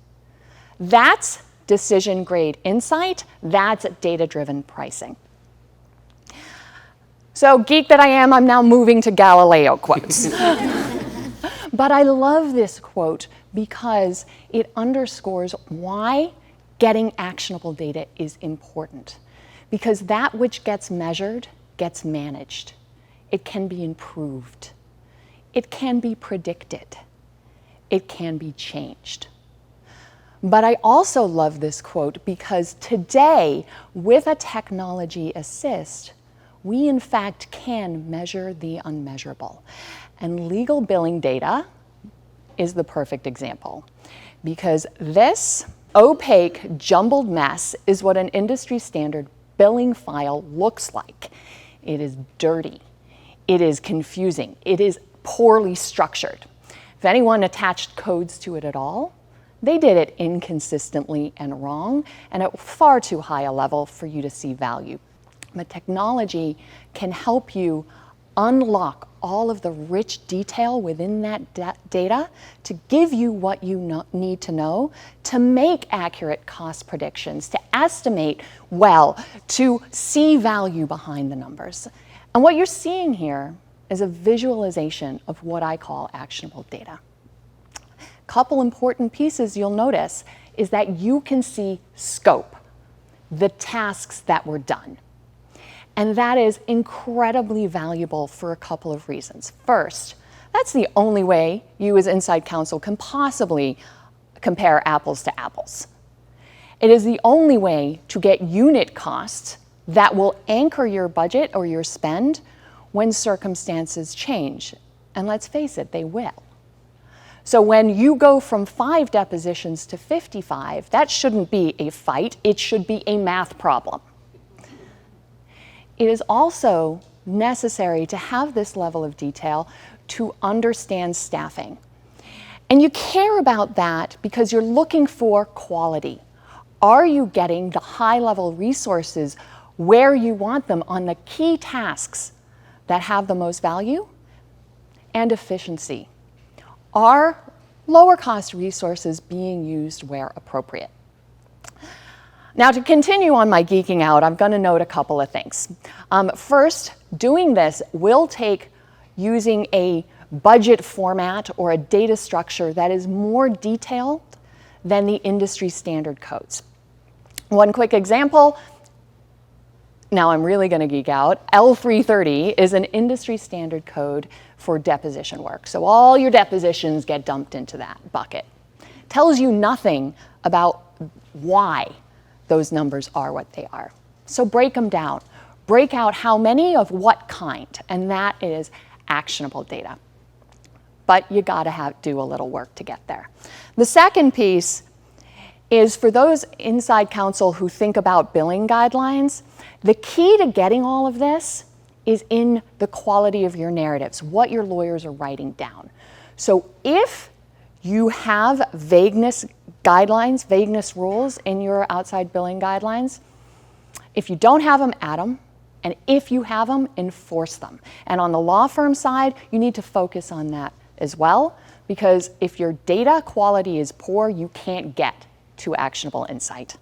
S2: That's decision grade insight. That's data-driven pricing. So geek that I am, I'm now moving to Galileo quotes. But I love this quote because it underscores why getting actionable data is important. Because that which gets measured gets managed. It can be improved. It can be predicted. It can be changed. But I also love this quote because today, with a technology assist, we in fact can measure the unmeasurable. And legal billing data is the perfect example, because this opaque, jumbled mess is what an industry standard billing file looks like. It is dirty. It is confusing. It is poorly structured. If anyone attached codes to it at all, they did it inconsistently and wrong, and at far too high a level for you to see value. But technology can help you unlock all of the rich detail within that data to give you what you need to know to make accurate cost predictions, to estimate well, to see value behind the numbers. And what you're seeing here is a visualization of what I call actionable data. A couple important pieces you'll notice is that you can see scope, the tasks that were done. And that is incredibly valuable for a couple of reasons. First, that's the only way you as inside counsel can possibly compare apples to apples. It is the only way to get unit costs that will anchor your budget or your spend when circumstances change. And let's face it, they will. So when you go from 5 depositions to 55, that shouldn't be a fight, it should be a math problem. It is also necessary to have this level of detail to understand staffing. And you care about that because you're looking for quality. Are you getting the high-level resources where you want them on the key tasks that have the most value? And efficiency. Are lower-cost resources being used where appropriate? Now, to continue on my geeking out, I'm going to note a couple of things. First, doing this will take using a budget format or a data structure that is more detailed than the industry standard codes. One quick example, now I'm really going to geek out, L330 is an industry standard code for deposition work. So all your depositions get dumped into that bucket. Tells you nothing about why those numbers are what they are. So break them down. Break out how many of what kind, and that is actionable data. But you gotta do a little work to get there. The second piece is for those inside counsel who think about billing guidelines, the key to getting all of this is in the quality of your narratives, what your lawyers are writing down. So if you have vagueness guidelines, vagueness rules in your outside billing guidelines, if you don't have them, add them. And if you have them, enforce them. And on the law firm side, you need to focus on that as well, because if your data quality is poor, you can't get to actionable insight.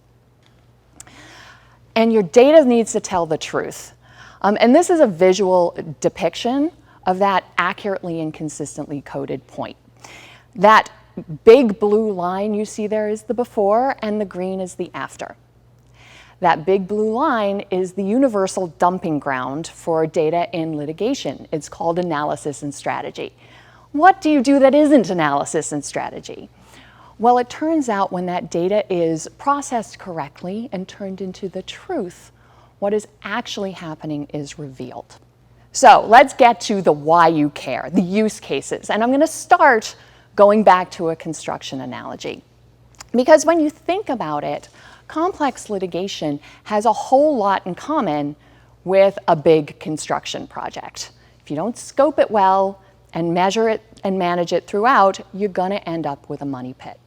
S2: And your data needs to tell the truth. And this is a visual depiction of that accurately and consistently coded point. That big blue line you see there is the before, and the green is the after. That big blue line is the universal dumping ground for data in litigation. It's called analysis and strategy. What do you do that isn't analysis and strategy? Well, it turns out when that data is processed correctly and turned into the truth, what is actually happening is revealed. So let's get to the why you care, the use cases. And I'm going to start going back to a construction analogy. Because when you think about it, complex litigation has a whole lot in common with a big construction project. If you don't scope it well and measure it and manage it throughout, you're going to end up with a money pit.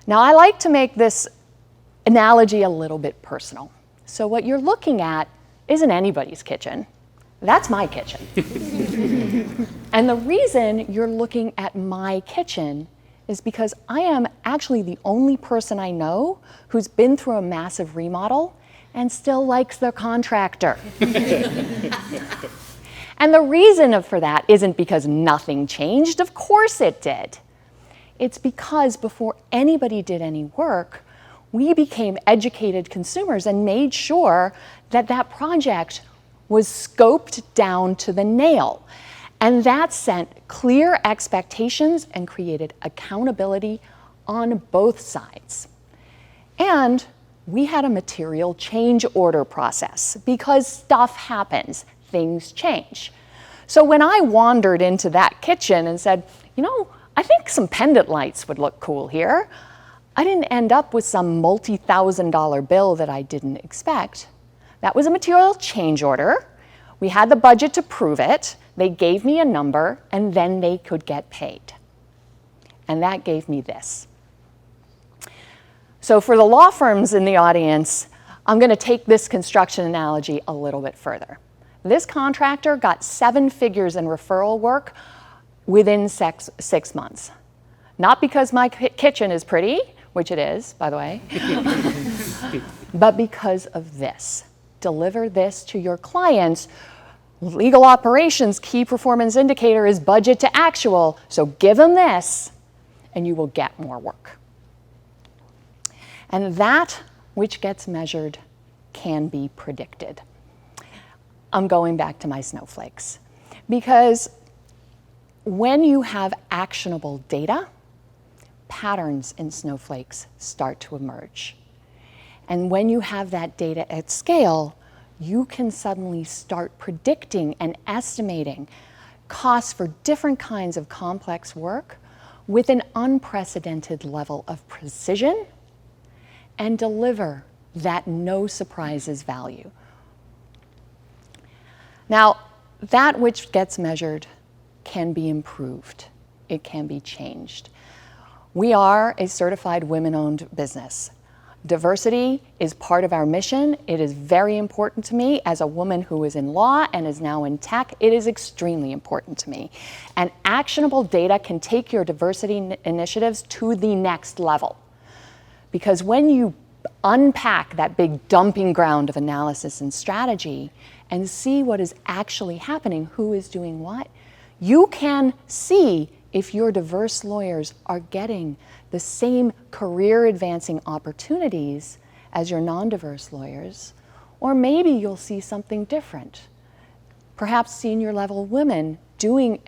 S2: Now, I like to make this analogy a little bit personal. So what you're looking at isn't anybody's kitchen. That's my kitchen. And the reason you're looking at my kitchen is because I am actually the only person I know who's been through a massive remodel and still likes their contractor. And the reason for that isn't because nothing changed. Of course it did. It's because before anybody did any work, we became educated consumers and made sure that that project was scoped down to the nail. And that sent clear expectations and created accountability on both sides. And we had a material change order process because stuff happens, things change. So when I wandered into that kitchen and said, you know, I think some pendant lights would look cool here, I didn't end up with some multi-$1,000 bill that I didn't expect. That was a material change order. We had the budget to prove it. They gave me a number, and then they could get paid. And that gave me this. So for the law firms in the audience, I'm going to take this construction analogy a little bit further. This contractor got 7 figures in referral work within 6 months. Not because my kitchen is pretty, which it is, by the way, but because of this. Deliver this to your clients. Legal operations key performance indicator is budget to actual, so give them this and you will get more work. And that which gets measured can be predicted. I'm going back to my snowflakes because when you have actionable data, patterns in snowflakes start to emerge. And when you have that data at scale, you can suddenly start predicting and estimating costs for different kinds of complex work with an unprecedented level of precision and deliver that no surprises value. Now, that which gets measured can be improved. It can be changed. We are a certified women-owned business. Diversity is part of our mission. It is very important to me as a woman who is in law and is now in tech. It is extremely important to me. And actionable data can take your diversity initiatives to the next level. Because when you unpack that big dumping ground of analysis and strategy and see what is actually happening, who is doing what, you can see if your diverse lawyers are getting the same career advancing opportunities as your non-diverse lawyers, or maybe you'll see something different. Perhaps senior level women doing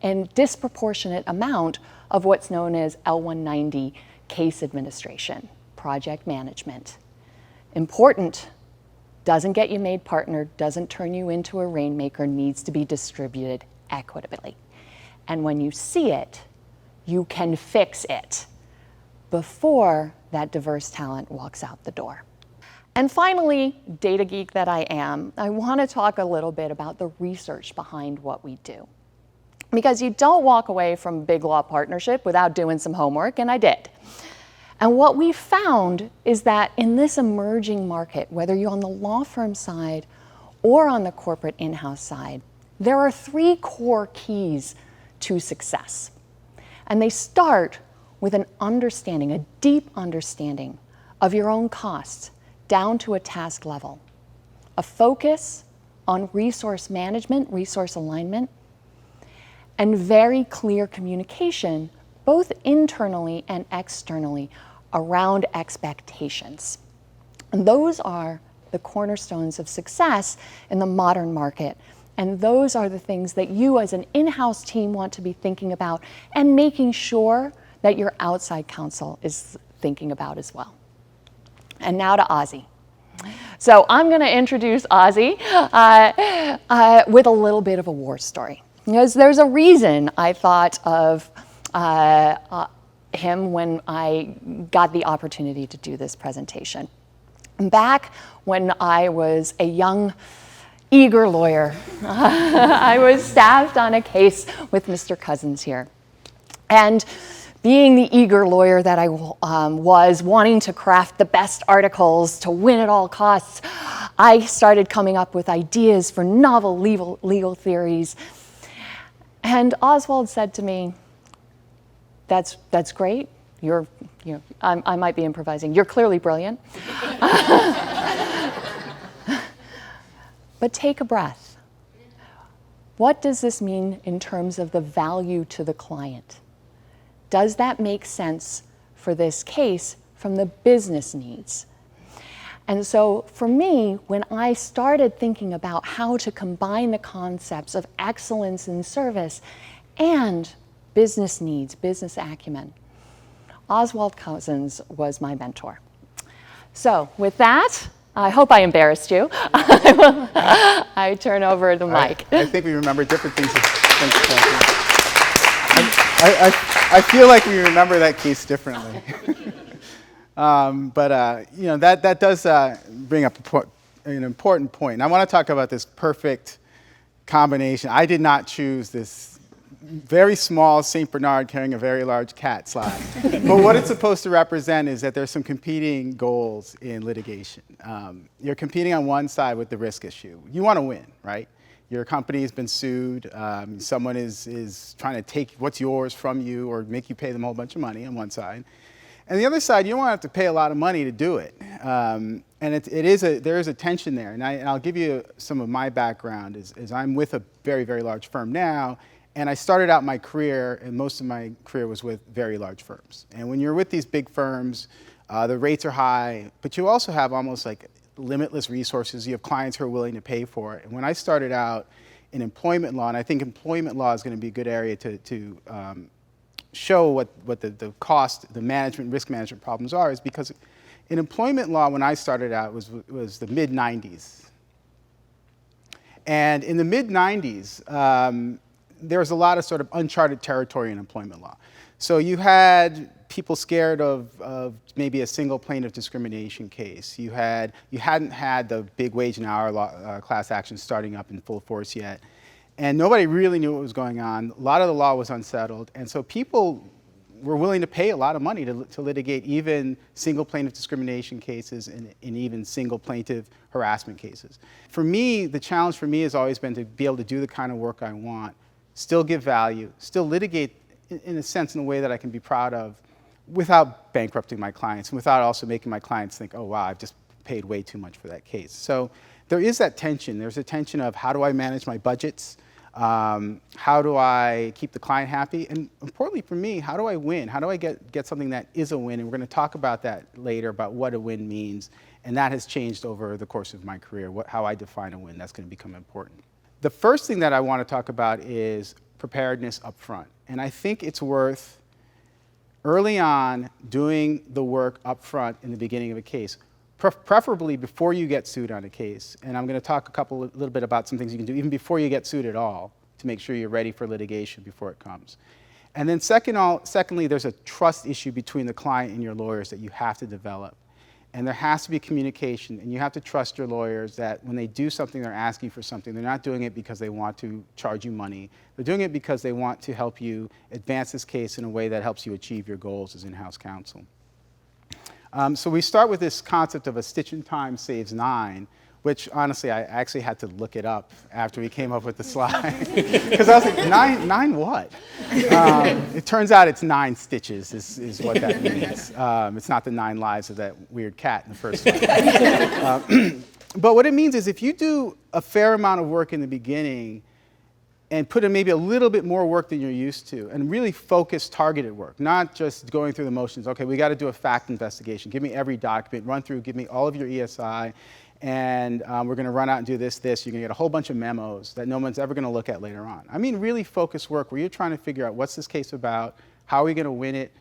S2: a disproportionate amount of what's known as L190 case administration, project management. Important, doesn't get you made partner, doesn't turn you into a rainmaker, needs to be distributed equitably. And when you see it, you can fix it before that diverse talent walks out the door. And finally, data geek that I am, I want to talk a little bit about the research behind what we do. Because you don't walk away from big law partnership without doing some homework, and I did. And what we found is that in this emerging market, whether you're on the law firm side or on the corporate in-house side, there are 3 core keys to success. And they start with an understanding, a deep understanding of your own costs down to a task level, a focus on resource management, resource alignment, and very clear communication, both internally and externally, around expectations. And those are the cornerstones of success in the modern market. And those are the things that you as an in-house team want to be thinking about and making sure that your outside counsel is thinking about as well. And now to Ozzy. So I'm going to introduce Ozzy with a little bit of a war story. Because there's a reason I thought of him when I got the opportunity to do this presentation. Back when I was a young, eager lawyer, I was staffed on a case with Mr. Cousins here. And being the eager lawyer that I was, wanting to craft the best articles to win at all costs, I started coming up with ideas for novel legal theories. And Oswald said to me, that's great. I might be improvising. You're clearly brilliant. But take a breath. What does this mean in terms of the value to the client? Does that make sense for this case from the business needs? And so for me, when I started thinking about how to combine the concepts of excellence in service and business needs, business acumen, Oswald Cousins was my mentor. So with that, I hope I embarrassed you. I turn over the mic.
S3: I think we remember different things. I feel like we remember that case differently. That does bring up an important point. And I want to talk about this perfect combination. I did not choose this very small St. Bernard carrying a very large cat slide. But what it's supposed to represent is that there's some competing goals in litigation. You're competing on one side with the risk issue. You want to win, right? Your company has been sued. Someone is trying to take what's yours from you or make you pay them a whole bunch of money on one side. And the other side, you don't want to have to pay a lot of money to do it. And there is a tension there. And I'll give you some of my background is I'm with a very, very large firm now. And I started out my career, and most of my career was with very large firms. And when you're with these big firms, the rates are high, but you also have almost like limitless resources. You have clients who are willing to pay for it. And when I started out in employment law, and I think employment law is going to be a good area to show what the cost, the management, risk management problems are, is because in employment law, when I started out, was the mid-90s. And in the mid-90s, there was a lot of sort of uncharted territory in employment law. So you had people scared of maybe a single plaintiff discrimination case. You hadn't had the big wage and hour law, class action starting up in full force yet. And nobody really knew what was going on. A lot of the law was unsettled. And so people were willing to pay a lot of money to litigate even single plaintiff discrimination cases and even single plaintiff harassment cases. For me, the challenge for me has always been to be able to do the kind of work I want, still give value, still litigate in a sense in a way that I can be proud of without bankrupting my clients and without also making my clients think, oh wow, I've just paid way too much for that case. So there is that tension. There's a tension of how do I manage my budgets? How do I keep the client happy? And importantly for me, how do I win? How do I get something that is a win? And we're going to talk about that later, about what a win means. And that has changed over the course of my career, how I define a win. That's going to become important. The first thing that I want to talk about is preparedness up front. And I think it's worth early on doing the work up front in the beginning of a case, preferably before you get sued on a case. And I'm going to talk a little bit about some things you can do even before you get sued at all to make sure you're ready for litigation before it comes. And then secondly, there's a trust issue between the client and your lawyers that you have to develop. And there has to be communication, and you have to trust your lawyers that when they do something, they're asking for something. They're not doing it because they want to charge you money. They're doing it because they want to help you advance this case in a way that helps you achieve your goals as in-house counsel. So we start with this concept of a stitch in time saves 9, which honestly, I actually had to look it up after we came up with the slide. Because I was like, nine what? It turns out it's 9 stitches is what that means. It's not the 9 lives of that weird cat in the first one. But what it means is if you do a fair amount of work in the beginning, and put in maybe a little bit more work than you're used to, and really focused, targeted work, not just going through the motions. Okay, we got to do a fact investigation. Give me every document, run through, give me all of your ESI, and we're going to run out and do this. You're going to get a whole bunch of memos that no one's ever going to look at later on. I mean, really focused work where you're trying to figure out what's this case about, how are we going to win it,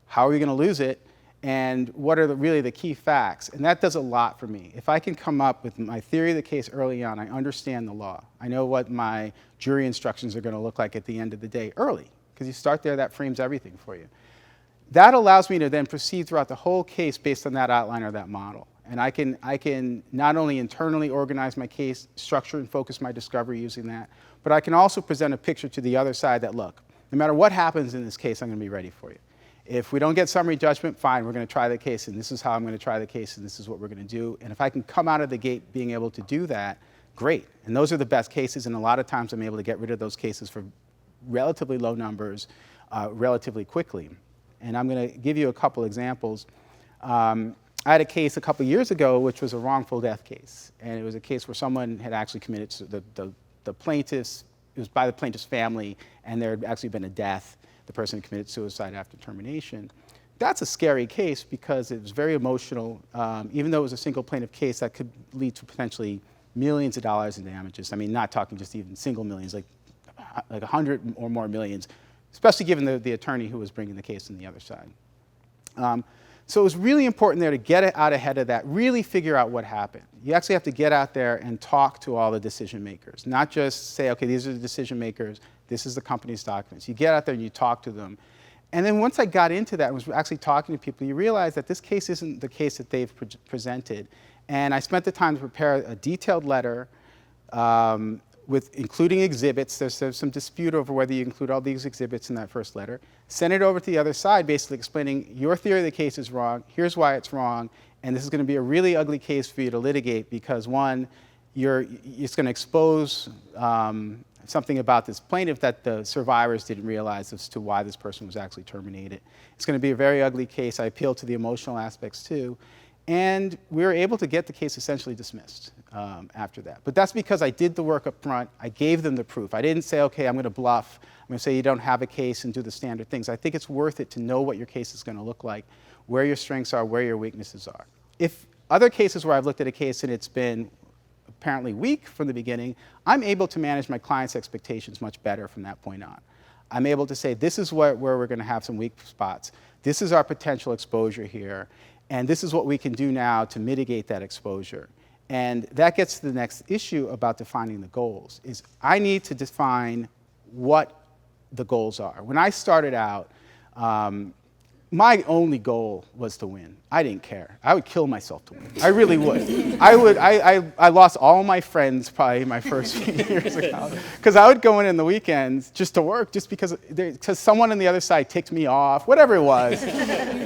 S3: how are we going to lose it, and what are really the key facts. And that does a lot for me. If I can come up with my theory of the case early on, I understand the law. I know what my jury instructions are going to look like at the end of the day early, because you start there, that frames everything for you. That allows me to then proceed throughout the whole case based on that outline or that model. And I can not only internally organize my case, structure and focus my discovery using that, but I can also present a picture to the other side that, look, no matter what happens in this case, I'm going to be ready for you. If we don't get summary judgment, fine, we're going to try the case, and this is how I'm going to try the case, and this is what we're going to do. And if I can come out of the gate being able to do that, great. And those are the best cases, and a lot of times I'm able to get rid of those cases for relatively low numbers relatively quickly. And I'm going to give you a couple examples. I had a case a couple years ago which was a wrongful death case, and it was a case where someone had actually committed, the plaintiffs, it was by the plaintiff's family, and there had actually been a death. The person committed suicide after termination. That's a scary case because it was very emotional. Even though it was a single plaintiff case, that could lead to potentially millions of dollars in damages. I mean, not talking just even single millions, like 100 or more millions, especially given the attorney who was bringing the case on the other side. So it was really important there to get out ahead of that, really figure out what happened. You actually have to get out there and talk to all the decision makers, not just say, okay, these are the decision makers, this is the company's documents. You get out there and you talk to them. And then once I got into that and was actually talking to people, you realize that this case isn't the case that they've presented. And I spent the time to prepare a detailed letter with including exhibits. There's some dispute over whether you include all these exhibits in that first letter. Send it over to the other side, basically explaining your theory of the case is wrong, here's why it's wrong, and this is going to be a really ugly case for you to litigate because, one, it's going to expose something about this plaintiff that the survivors didn't realize as to why this person was actually terminated. It's going to be a very ugly case. I appealed to the emotional aspects too. And we were able to get the case essentially dismissed after that. But that's because I did the work up front. I gave them the proof. I didn't say, okay, I'm going to bluff. I'm going to say you don't have a case and do the standard things. I think it's worth it to know what your case is going to look like, where your strengths are, where your weaknesses are. If other cases where I've looked at a case and it's been apparently weak from the beginning, I'm able to manage my client's expectations much better from that point on. I'm able to say, this is where we're going to have some weak spots. This is our potential exposure here. And this is what we can do now to mitigate that exposure. And that gets to the next issue about defining the goals, is I need to define what the goals are. When I started out, my only goal was to win. I didn't care. I would kill myself to win. I really would. I lost all my friends probably my first few years ago because I would go in the weekends just to work just because someone on the other side ticked me off, whatever it was.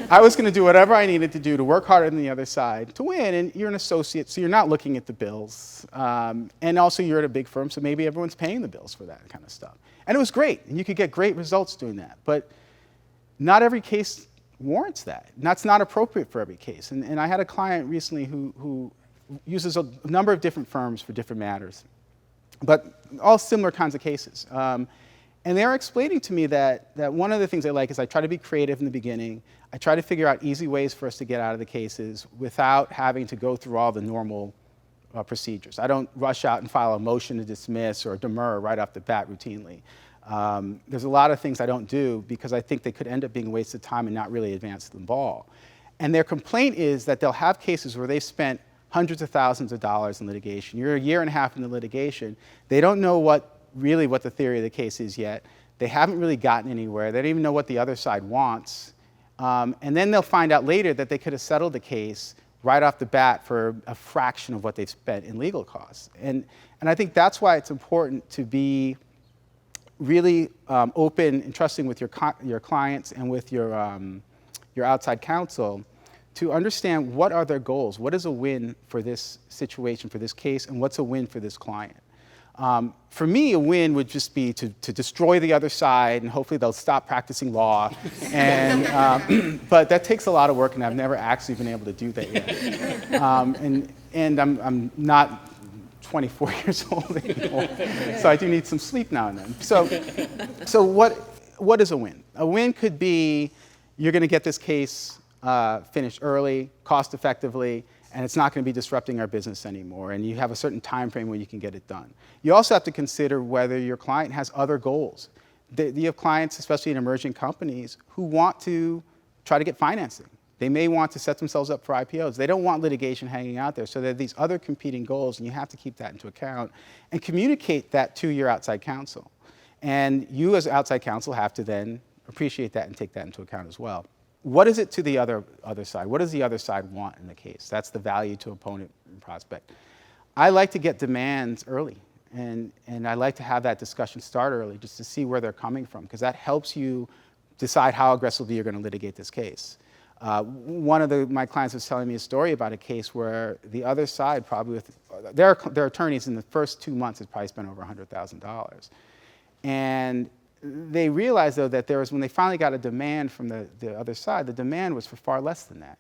S3: I was going to do whatever I needed to do to work harder than the other side to win. And you're an associate, so you're not looking at the bills. And also you're at a big firm, so maybe everyone's paying the bills for that kind of stuff. And it was great. And you could get great results doing that. But not every case warrants that. And that's not appropriate for every case. And I had a client recently who uses a number of different firms for different matters, but all similar kinds of cases. And they're explaining to me that one of the things I like is I try to be creative in the beginning. I try to figure out easy ways for us to get out of the cases without having to go through all the normal procedures. I don't rush out and file a motion to dismiss or a demur right off the bat routinely. There's a lot of things I don't do because I think they could end up being a waste of time and not really advance the ball. And their complaint is that they'll have cases where they've spent hundreds of thousands of dollars in litigation. You're a year and a half into litigation. They don't know what the theory of the case is yet. They haven't really gotten anywhere. They don't even know what the other side wants. And then they'll find out later that they could have settled the case right off the bat for a fraction of what they've spent in legal costs. And I think that's why it's important to be really open and trusting with your clients and with your outside counsel to understand what are their goals. What is a win for this situation, for this case, and what's a win for this client? For me, a win would just be to destroy the other side, and hopefully they'll stop practicing law. And, but that takes a lot of work, and I've never actually been able to do that yet. And I'm not 24 years old anymore, so I do need some sleep now and then. So what is a win? A win could be you're going to get this case finished early, cost effectively, and it's not going to be disrupting our business anymore, and you have a certain time frame where you can get it done. You also have to consider whether your client has other goals. You have clients, especially in emerging companies, who want to try to get financing. They may want to set themselves up for IPOs. They don't want litigation hanging out there. So there are these other competing goals, and you have to keep that into account and communicate that to your outside counsel. And you as outside counsel have to then appreciate that and take that into account as well. What is it to the other side? What does the other side want in the case? That's the value to opponent and prospect. I like to get demands early, and I like to have that discussion start early just to see where they're coming from, because that helps you decide how aggressively you're going to litigate this case. One of my clients was telling me a story about a case where the other side probably with their attorneys in the first 2 months had probably spent over $100,000. And they realized, though, that when they finally got a demand from the other side, the demand was for far less than that.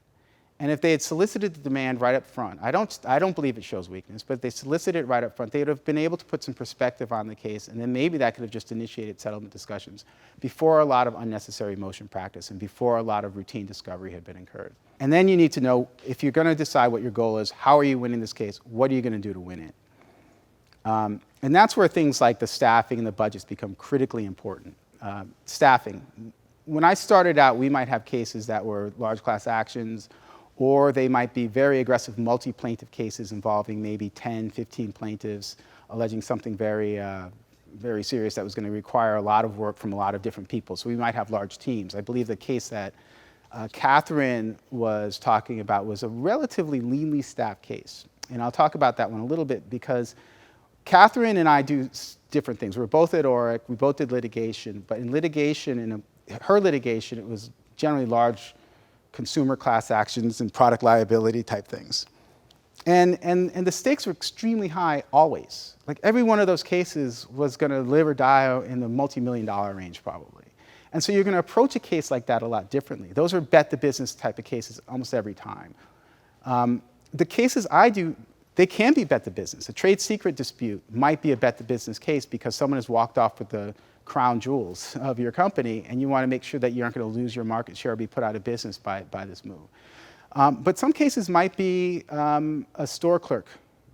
S3: And if they had solicited the demand right up front, I don't believe it shows weakness, but if they solicited it right up front, they would have been able to put some perspective on the case, and then maybe that could have just initiated settlement discussions before a lot of unnecessary motion practice and before a lot of routine discovery had been incurred. And then you need to know, if you're going to decide what your goal is, how are you winning this case? What are you going to do to win it? And that's where things like the staffing and the budgets become critically important. Staffing. When I started out, we might have cases that were large class actions, or they might be very aggressive multi-plaintiff cases involving maybe 10, 15 plaintiffs alleging something very, very serious that was going to require a lot of work from a lot of different people. So we might have large teams. I believe the case that Catherine was talking about was a relatively leanly staffed case. And I'll talk about that one a little bit, because Catherine and I do different things. We're both at ORIC, we both did litigation, but in litigation, her litigation, it was generally large consumer class actions and product liability type things. And the stakes were extremely high always. Like every one of those cases was going to live or die in the multi-million-dollar range probably. And so you're going to approach a case like that a lot differently. Those are bet the business type of cases almost every time. The cases I do, they can be bet the business. A trade secret dispute might be a bet the business case because someone has walked off with the crown jewels of your company, and you want to make sure that you aren't going to lose your market share or be put out of business by this move. But some cases might be a store clerk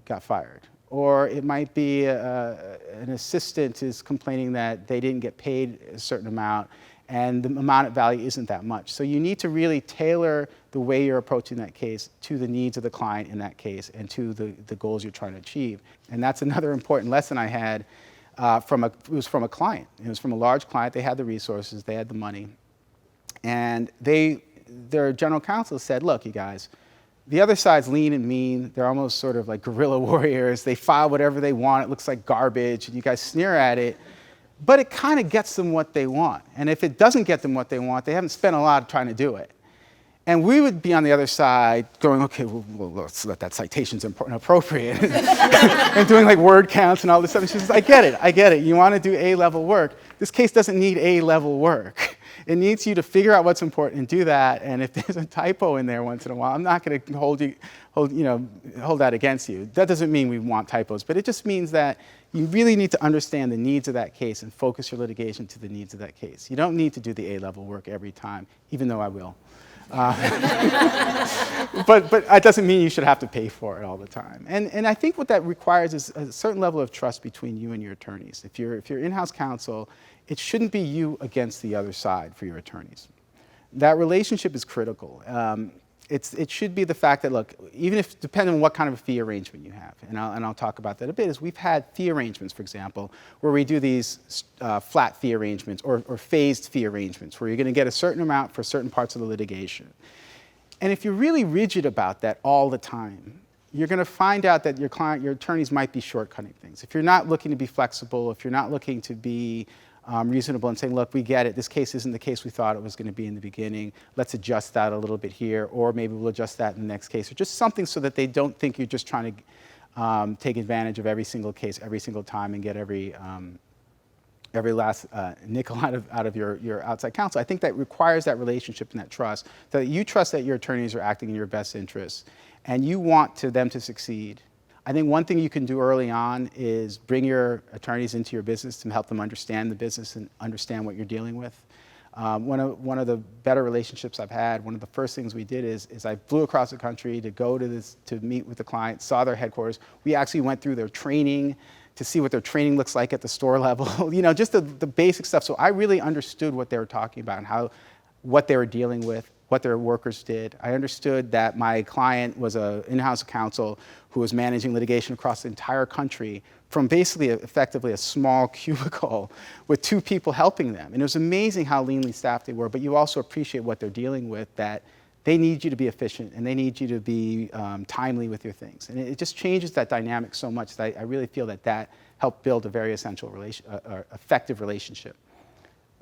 S3: got fired, or it might be an assistant is complaining that they didn't get paid a certain amount, and the amount of value isn't that much. So you need to really tailor the way you're approaching that case to the needs of the client in that case and to the goals you're trying to achieve. And that's another important lesson I had. It was from a client. It was from a large client. They had the resources, they had the money, and their general counsel said, look, you guys, the other side's lean and mean. They're almost sort of like guerrilla warriors. They file whatever they want. It looks like garbage, and you guys sneer at it, but it kind of gets them what they want. And if it doesn't get them what they want, they haven't spent a lot trying to do it. And we would be on the other side going, okay, well let's let that citation's appropriate. And doing like word counts and all this stuff. And she says, I get it. You want to do A-level work. This case doesn't need A-level work. It needs you to figure out what's important and do that. And if there's a typo in there once in a while, I'm not going to hold that against you. That doesn't mean we want typos, but it just means that you really need to understand the needs of that case and focus your litigation to the needs of that case. You don't need to do the A-level work every time, even though I will. But that doesn't mean you should have to pay for it all the time. And I think what that requires is a certain level of trust between you and your attorneys. If you're in-house counsel, it shouldn't be you against the other side for your attorneys. That relationship is critical. It should be the fact that, look, even if, depending on what kind of a fee arrangement you have, and I'll talk about that a bit, is we've had fee arrangements, for example, where we do these flat fee arrangements or phased fee arrangements, where you're going to get a certain amount for certain parts of the litigation. And if you're really rigid about that all the time, you're going to find out that your attorneys might be shortcutting things. If you're not looking to be flexible, if you're not looking to be reasonable and saying, look, we get it. This case isn't the case we thought it was going to be in the beginning. Let's adjust that a little bit here, or maybe we'll adjust that in the next case, or just something so that they don't think you're just trying to take advantage of every single case every single time and get every last nickel out of your outside counsel. I think that requires that relationship and that trust, that you trust that your attorneys are acting in your best interests, and you want them to succeed. I think one thing you can do early on is bring your attorneys into your business to help them understand the business and understand what you're dealing with. One of the better relationships I've had, one of the first things we did is I flew across the country to go to meet with the client, saw their headquarters. We actually went through their training to see what their training looks like at the store level, just the basic stuff. So I really understood what they were talking about and what they were dealing with, what their workers did. I understood that my client was an in-house counsel who was managing litigation across the entire country from basically effectively a small cubicle with 2 people helping them. And it was amazing how leanly staffed they were, but you also appreciate what they're dealing with, that they need you to be efficient and they need you to be timely with your things. And it just changes that dynamic so much that I really feel that helped build a very essential effective relationship.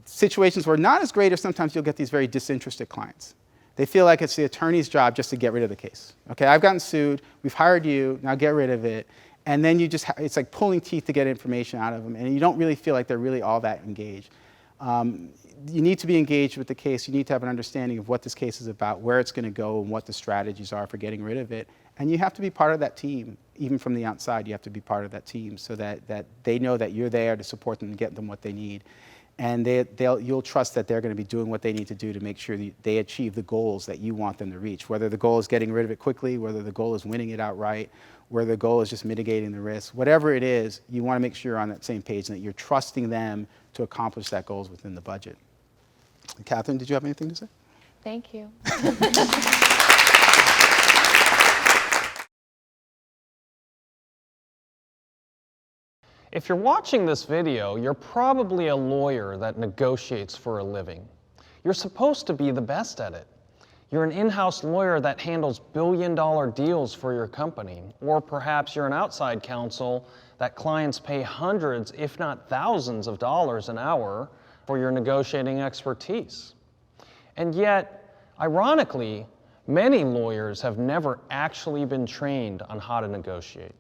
S3: Situations where not as great, or sometimes you'll get these very disinterested clients. They feel like it's the attorney's job just to get rid of the case. Okay, I've gotten sued, we've hired you, now get rid of it. And then it's like pulling teeth to get information out of them, and you don't really feel like they're really all that engaged. You need to be engaged with the case. You need to have an understanding of what this case is about, where it's going to go, and what the strategies are for getting rid of it. And you have to be part of that team. Even from the outside, you have to be part of that team so that they know that you're there to support them and get them what they need. And you'll trust that they're going to be doing what they need to do to make sure that they achieve the goals that you want them to reach, whether the goal is getting rid of it quickly, whether the goal is winning it outright, whether the goal is just mitigating the risk. Whatever it is, you want to make sure you're on that same page and that you're trusting them to accomplish that goals within the budget. Catherine, did you have anything to say?
S2: Thank you.
S4: If you're watching this video, you're probably a lawyer that negotiates for a living. You're supposed to be the best at it. You're an in-house lawyer that handles billion-dollar deals for your company. Or perhaps you're an outside counsel that clients pay hundreds, if not thousands of dollars an hour for your negotiating expertise. And yet, ironically, many lawyers have never actually been trained on how to negotiate.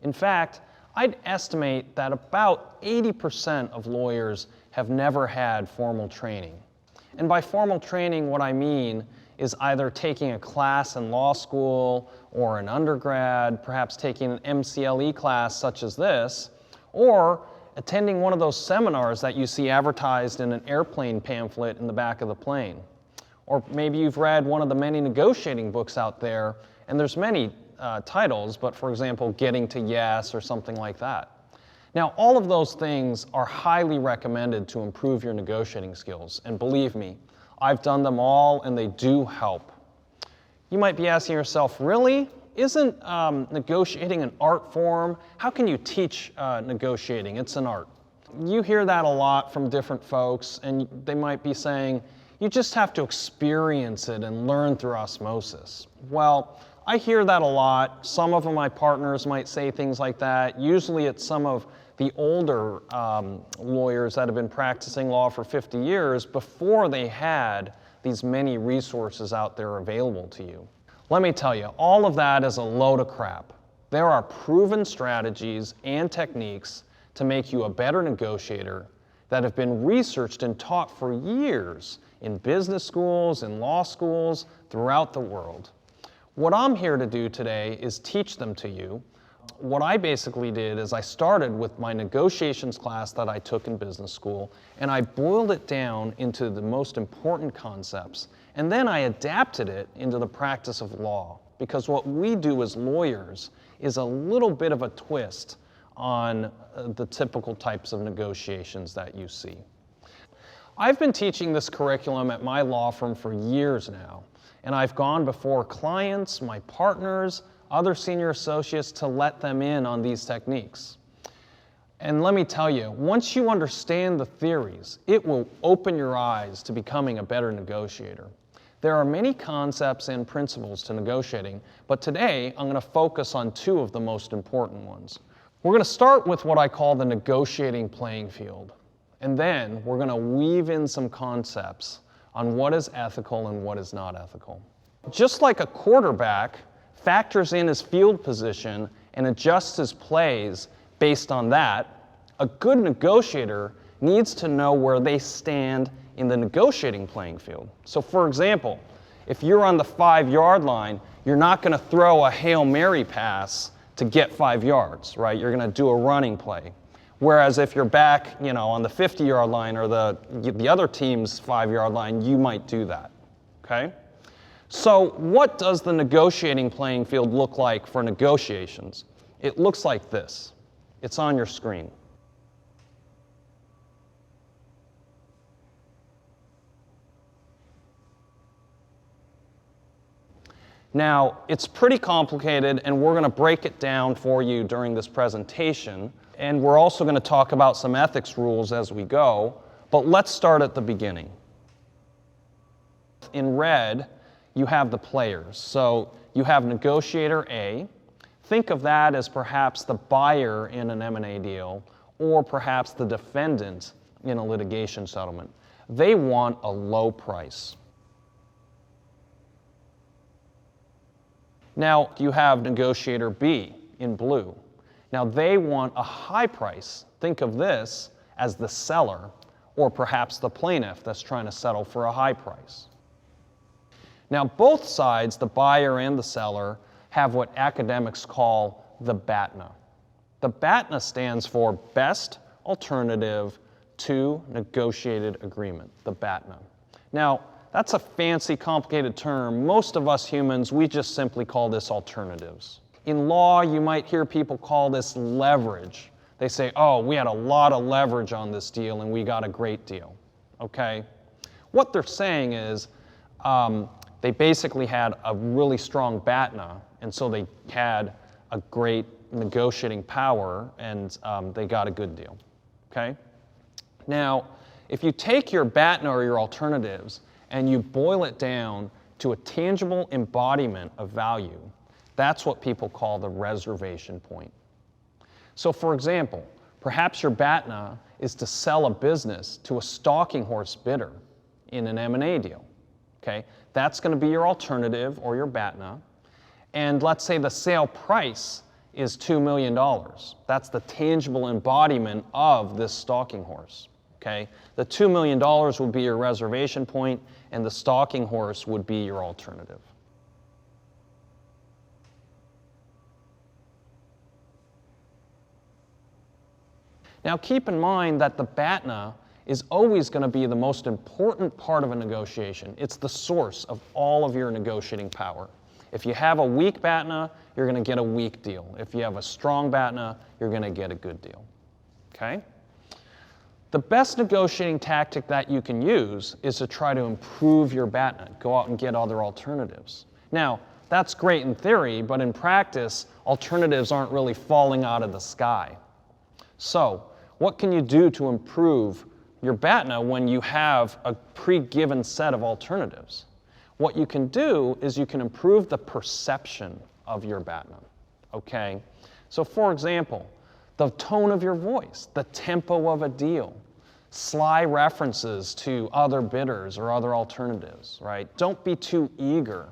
S4: In fact, I'd estimate that about 80% of lawyers have never had formal training. And by formal training, what I mean is either taking a class in law school or an undergrad, perhaps taking an MCLE class such as this, or attending one of those seminars that you see advertised in an airplane pamphlet in the back of the plane. Or maybe you've read one of the many negotiating books out there, and there's many titles, but for example, Getting to Yes or something like that. Now, all of those things are highly recommended to improve your negotiating skills, and believe me, I've done them all and they do help. You might be asking yourself, really? Isn't negotiating an art form? How can you teach negotiating? It's an art. You hear that a lot from different folks, and they might be saying, you just have to experience it and learn through osmosis. Well, I hear that a lot. Some of my partners might say things like that. Usually it's some of the older lawyers that have been practicing law for 50 years before they had these many resources out there available to you. Let me tell you, all of that is a load of crap. There are proven strategies and techniques to make you a better negotiator that have been researched and taught for years in business schools and law schools throughout the world. What I'm here to do today is teach them to you. What I basically did is I started with my negotiations class that I took in business school, and I boiled it down into the most important concepts, and then I adapted it into the practice of law, because what we do as lawyers is a little bit of a twist on the typical types of negotiations that you see. I've been teaching this curriculum at my law firm for years now, and I've gone before clients, my partners, other senior associates to let them in on these techniques. And let me tell you, once you understand the theories, it will open your eyes to becoming a better negotiator. There are many concepts and principles to negotiating, but today I'm going to focus on 2 of the most important ones. We're going to start with what I call the negotiating playing field, and then we're going to weave in some concepts on what is ethical and what is not ethical. Just like a quarterback factors in his field position and adjusts his plays based on that, a good negotiator needs to know where they stand in the negotiating playing field. So for example, if you're on the 5-yard line, you're not going to throw a Hail Mary pass to get 5 yards, right? You're going to do a running play. Whereas if you're back, on the 50-yard line or the other team's 5-yard line, you might do that, okay? So what does the negotiating playing field look like for negotiations? It looks like this. It's on your screen. Now, it's pretty complicated, and we're going to break it down for you during this presentation. And we're also going to talk about some ethics rules as we go. But let's start at the beginning. In red, you have the players. So you have negotiator A. Think of that as perhaps the buyer in an M&A deal, or perhaps the defendant in a litigation settlement. They want a low price. Now, you have negotiator B in blue. Now, they want a high price. Think of this as the seller, or perhaps the plaintiff that's trying to settle for a high price. Now, both sides, the buyer and the seller, have what academics call the BATNA. The BATNA stands for Best Alternative to Negotiated Agreement, the BATNA. Now, that's a fancy, complicated term. Most of us humans, we just simply call this alternatives. In law, you might hear people call this leverage. They say, oh, we had a lot of leverage on this deal and we got a great deal, okay? What they're saying is they basically had a really strong BATNA, and so they had a great negotiating power, and they got a good deal, okay? Now, if you take your BATNA or your alternatives and you boil it down to a tangible embodiment of value, that's what people call the reservation point. So for example, perhaps your BATNA is to sell a business to a stalking horse bidder in an M&A deal, okay? That's going to be your alternative or your BATNA. And let's say the sale price is $2 million. That's the tangible embodiment of this stalking horse, okay? The $2 million would be your reservation point, and the stalking horse would be your alternative. Now keep in mind that the BATNA is always going to be the most important part of a negotiation. It's the source of all of your negotiating power. If you have a weak BATNA, you're going to get a weak deal. If you have a strong BATNA, you're going to get a good deal, okay? The best negotiating tactic that you can use is to try to improve your BATNA. Go out and get other alternatives. Now, that's great in theory, but in practice, alternatives aren't really falling out of the sky. So, what can you do to improve your BATNA when you have a pre-given set of alternatives? What you can do is you can improve the perception of your BATNA, okay? So for example, the tone of your voice, the tempo of a deal, sly references to other bidders or other alternatives, right? Don't be too eager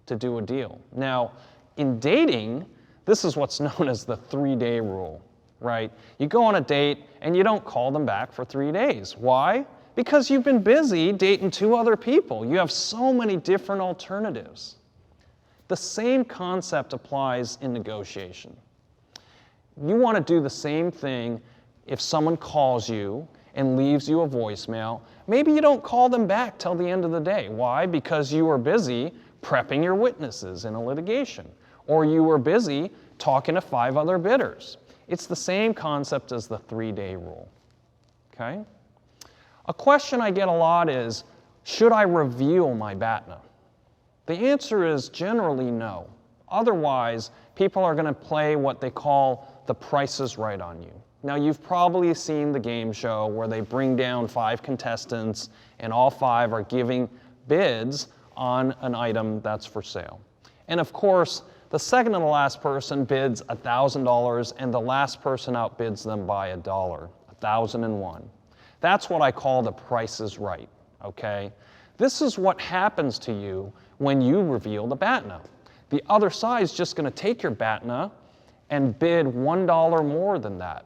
S4: to do a deal. Now, in dating, this is what's known as the 3-day rule, right? You go on a date and you don't call them back for 3 days. Why? Because you've been busy dating 2 other people. You have so many different alternatives. The same concept applies in negotiation. You want to do the same thing if someone calls you and leaves you a voicemail. Maybe you don't call them back till the end of the day. Why? Because you were busy prepping your witnesses in a litigation, or you were busy talking to 5 other bidders. It's the same concept as the 3-day rule, okay? A question I get a lot is, should I reveal my BATNA? The answer is generally no. Otherwise, people are going to play what they call the Price is Right on you. Now, you've probably seen the game show where they bring down 5 contestants and all 5 are giving bids on an item that's for sale. And of course, the second to the last person bids $1,000 and the last person outbids them by $1, 1,001. That's what I call the Price is Right, okay? This is what happens to you when you reveal the BATNA. The other side is just going to take your BATNA and bid $1 more than that.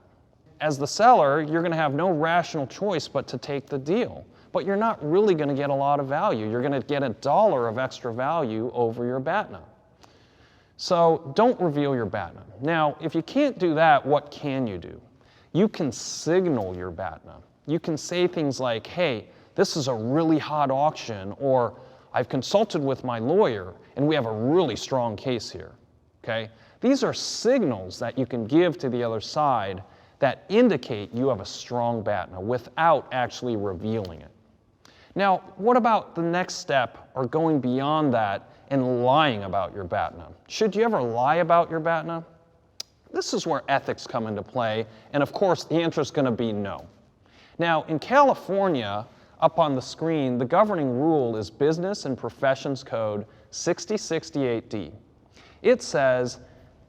S4: As the seller, you're going to have no rational choice but to take the deal. But you're not really going to get a lot of value. You're going to get $1 of extra value over your BATNA. So don't reveal your BATNA. Now, if you can't do that, what can you do? You can signal your BATNA. You can say things like, hey, this is a really hot auction, or I've consulted with my lawyer and we have a really strong case here, okay? These are signals that you can give to the other side that indicate you have a strong BATNA without actually revealing it. Now, what about the next step, or going beyond that and lying about your BATNA? Should you ever lie about your BATNA? This is where ethics come into play, and of course the answer is going to be no. Now, in California, up on the screen, the governing rule is Business and Professions Code 6068D. It says,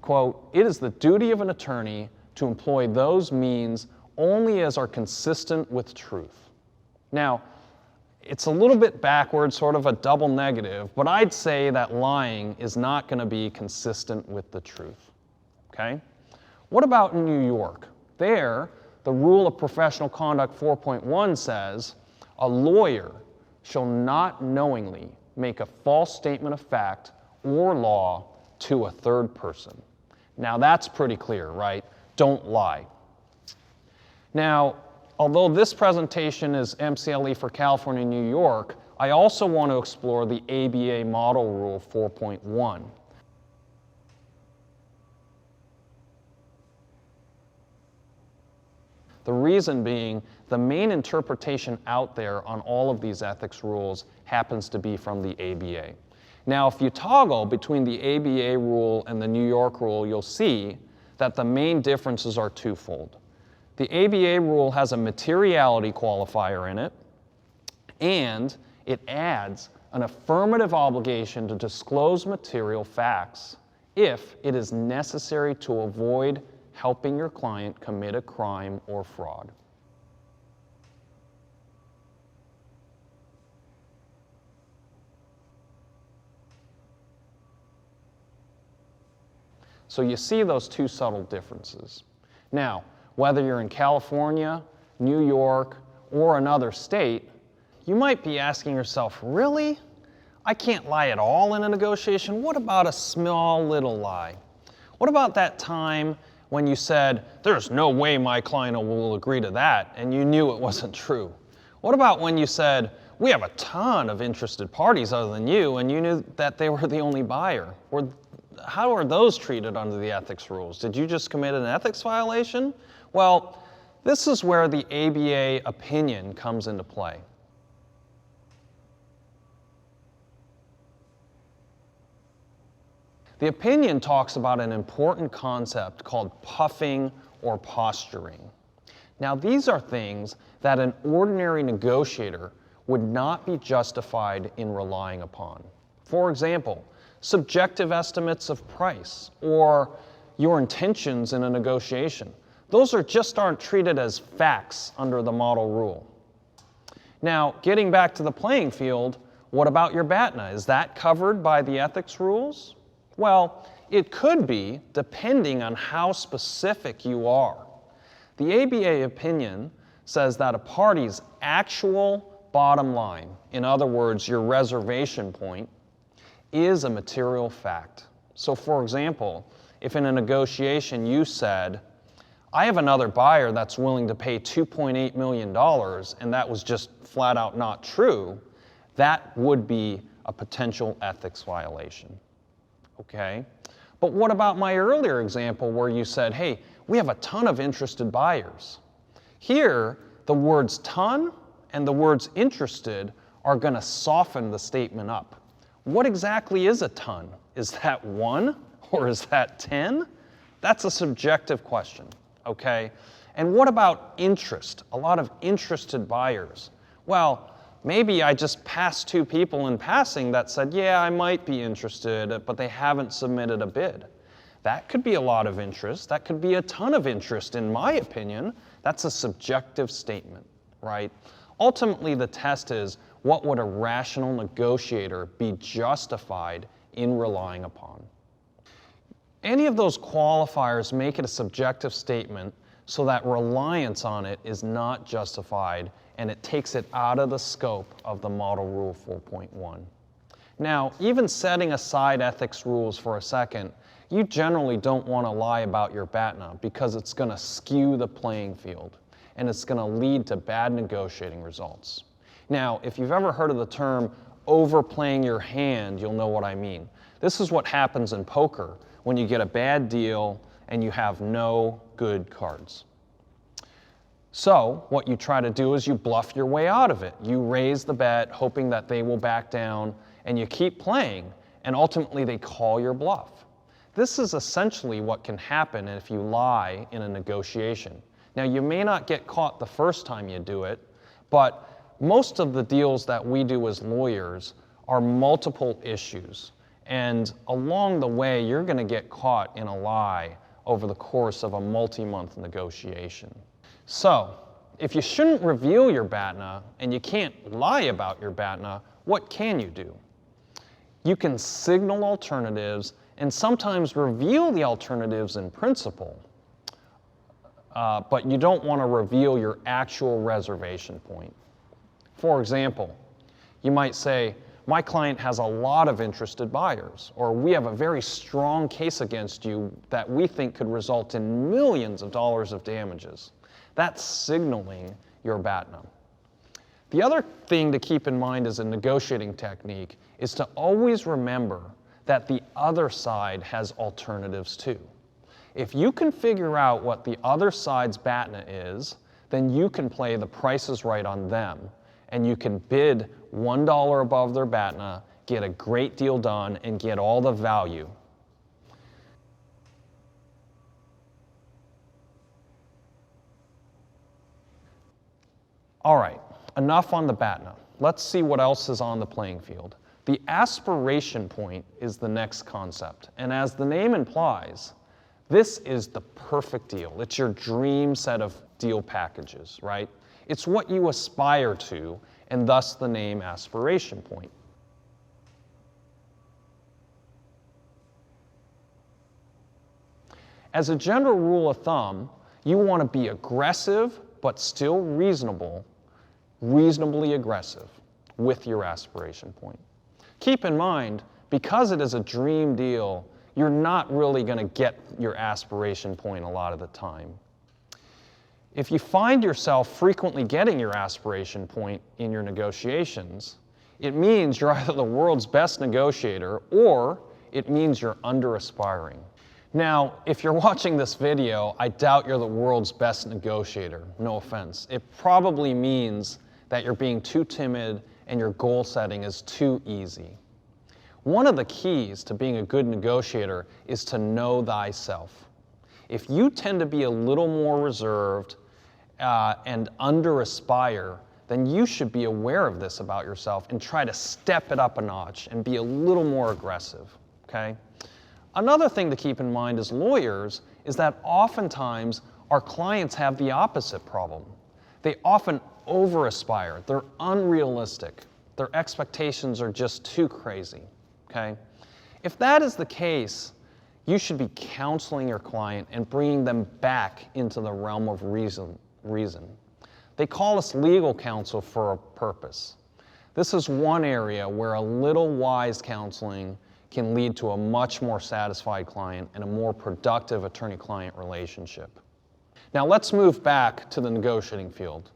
S4: quote, "It is the duty of an attorney to employ those means only as are consistent with truth." Now, it's a little bit backwards, sort of a double negative, but I'd say that lying is not going to be consistent with the truth, okay? What about in New York? There, the Rule of Professional Conduct 4.1 says, a lawyer shall not knowingly make a false statement of fact or law to a third person. Now that's pretty clear, right? Don't lie. Now, although this presentation is MCLE for California and New York, I also want to explore the ABA Model Rule 4.1. The reason being, the main interpretation out there on all of these ethics rules happens to be from the ABA. Now, if you toggle between the ABA rule and the New York rule, you'll see that the main differences are twofold. The ABA rule has a materiality qualifier in it, and it adds an affirmative obligation to disclose material facts if it is necessary to avoid helping your client commit a crime or fraud. So you see those two subtle differences. Now, whether you're in California, New York, or another state, you might be asking yourself, really? I can't lie at all in a negotiation? What about a small little lie? What about that time when you said, there's no way my client will agree to that, and you knew it wasn't true? What about when you said, we have a ton of interested parties other than you, and you knew that they were the only buyer? How are those treated under the ethics rules? Did you just commit an ethics violation? Well, this is where the ABA opinion comes into play. The opinion talks about an important concept called puffing or posturing. Now, these are things that an ordinary negotiator would not be justified in relying upon. For example, subjective estimates of price or your intentions in a negotiation. Those aren't treated as facts under the model rule. Now, getting back to the playing field, what about your BATNA? Is that covered by the ethics rules? Well, it could be, depending on how specific you are. The ABA opinion says that a party's actual bottom line, in other words, your reservation point, is a material fact. So for example, if in a negotiation you said, I have another buyer that's willing to pay $2.8 million, and that was just flat out not true, that would be a potential ethics violation. Okay? But what about my earlier example where you said, hey, we have a ton of interested buyers? Here, the words ton and the words interested are going to soften the statement up. What exactly is a ton? Is that 1 or is that 10? That's a subjective question, okay? And what about interest? A lot of interested buyers. Well, maybe I just passed 2 people in passing that said, yeah, I might be interested, but they haven't submitted a bid. That could be a lot of interest. That could be a ton of interest, in my opinion. That's a subjective statement, right? Ultimately, the test is, what would a rational negotiator be justified in relying upon? Any of those qualifiers make it a subjective statement so that reliance on it is not justified and it takes it out of the scope of the Model Rule 4.1. Now, even setting aside ethics rules for a second, you generally don't want to lie about your BATNA because it's going to skew the playing field and it's going to lead to bad negotiating results. Now, if you've ever heard of the term overplaying your hand, you'll know what I mean. This is what happens in poker when you get a bad deal and you have no good cards. So what you try to do is you bluff your way out of it. You raise the bet hoping that they will back down, and you keep playing, and ultimately they call your bluff. This is essentially what can happen if you lie in a negotiation. Now, you may not get caught the first time you do it, but most of the deals that we do as lawyers are multiple issues. And along the way, you're going to get caught in a lie over the course of a multi-month negotiation. So, if you shouldn't reveal your BATNA and you can't lie about your BATNA, what can you do? You can signal alternatives and sometimes reveal the alternatives in principle, but you don't want to reveal your actual reservation point. For example, you might say, my client has a lot of interested buyers, or we have a very strong case against you that we think could result in millions of dollars of damages. That's signaling your BATNA. The other thing to keep in mind as a negotiating technique is to always remember that the other side has alternatives too. If you can figure out what the other side's BATNA is, then you can play the Price is Right on them, and you can bid $1 above their BATNA, get a great deal done, and get all the value. All right, enough on the BATNA. Let's see what else is on the playing field. The aspiration point is the next concept, and as the name implies, this is the perfect deal. It's your dream set of deal packages, right? It's what you aspire to, and thus the name aspiration point. As a general rule of thumb, you want to be aggressive, but still reasonably aggressive with your aspiration point. Keep in mind, because it is a dream deal, you're not really going to get your aspiration point a lot of the time. If you find yourself frequently getting your aspiration point in your negotiations, it means you're either the world's best negotiator or it means you're under-aspiring. Now, if you're watching this video, I doubt you're the world's best negotiator, no offense. It probably means that you're being too timid and your goal setting is too easy. One of the keys to being a good negotiator is to know thyself. If you tend to be a little more reserved and under-aspire, then you should be aware of this about yourself and try to step it up a notch and be a little more aggressive, okay? Another thing to keep in mind as lawyers is that oftentimes our clients have the opposite problem. They often over-aspire. They're unrealistic. Their expectations are just too crazy, okay? If that is the case, you should be counseling your client and bringing them back into the realm of reason. They call us legal counsel for a purpose. This is one area where a little wise counseling can lead to a much more satisfied client and a more productive attorney-client relationship. Now let's move back to the negotiating field.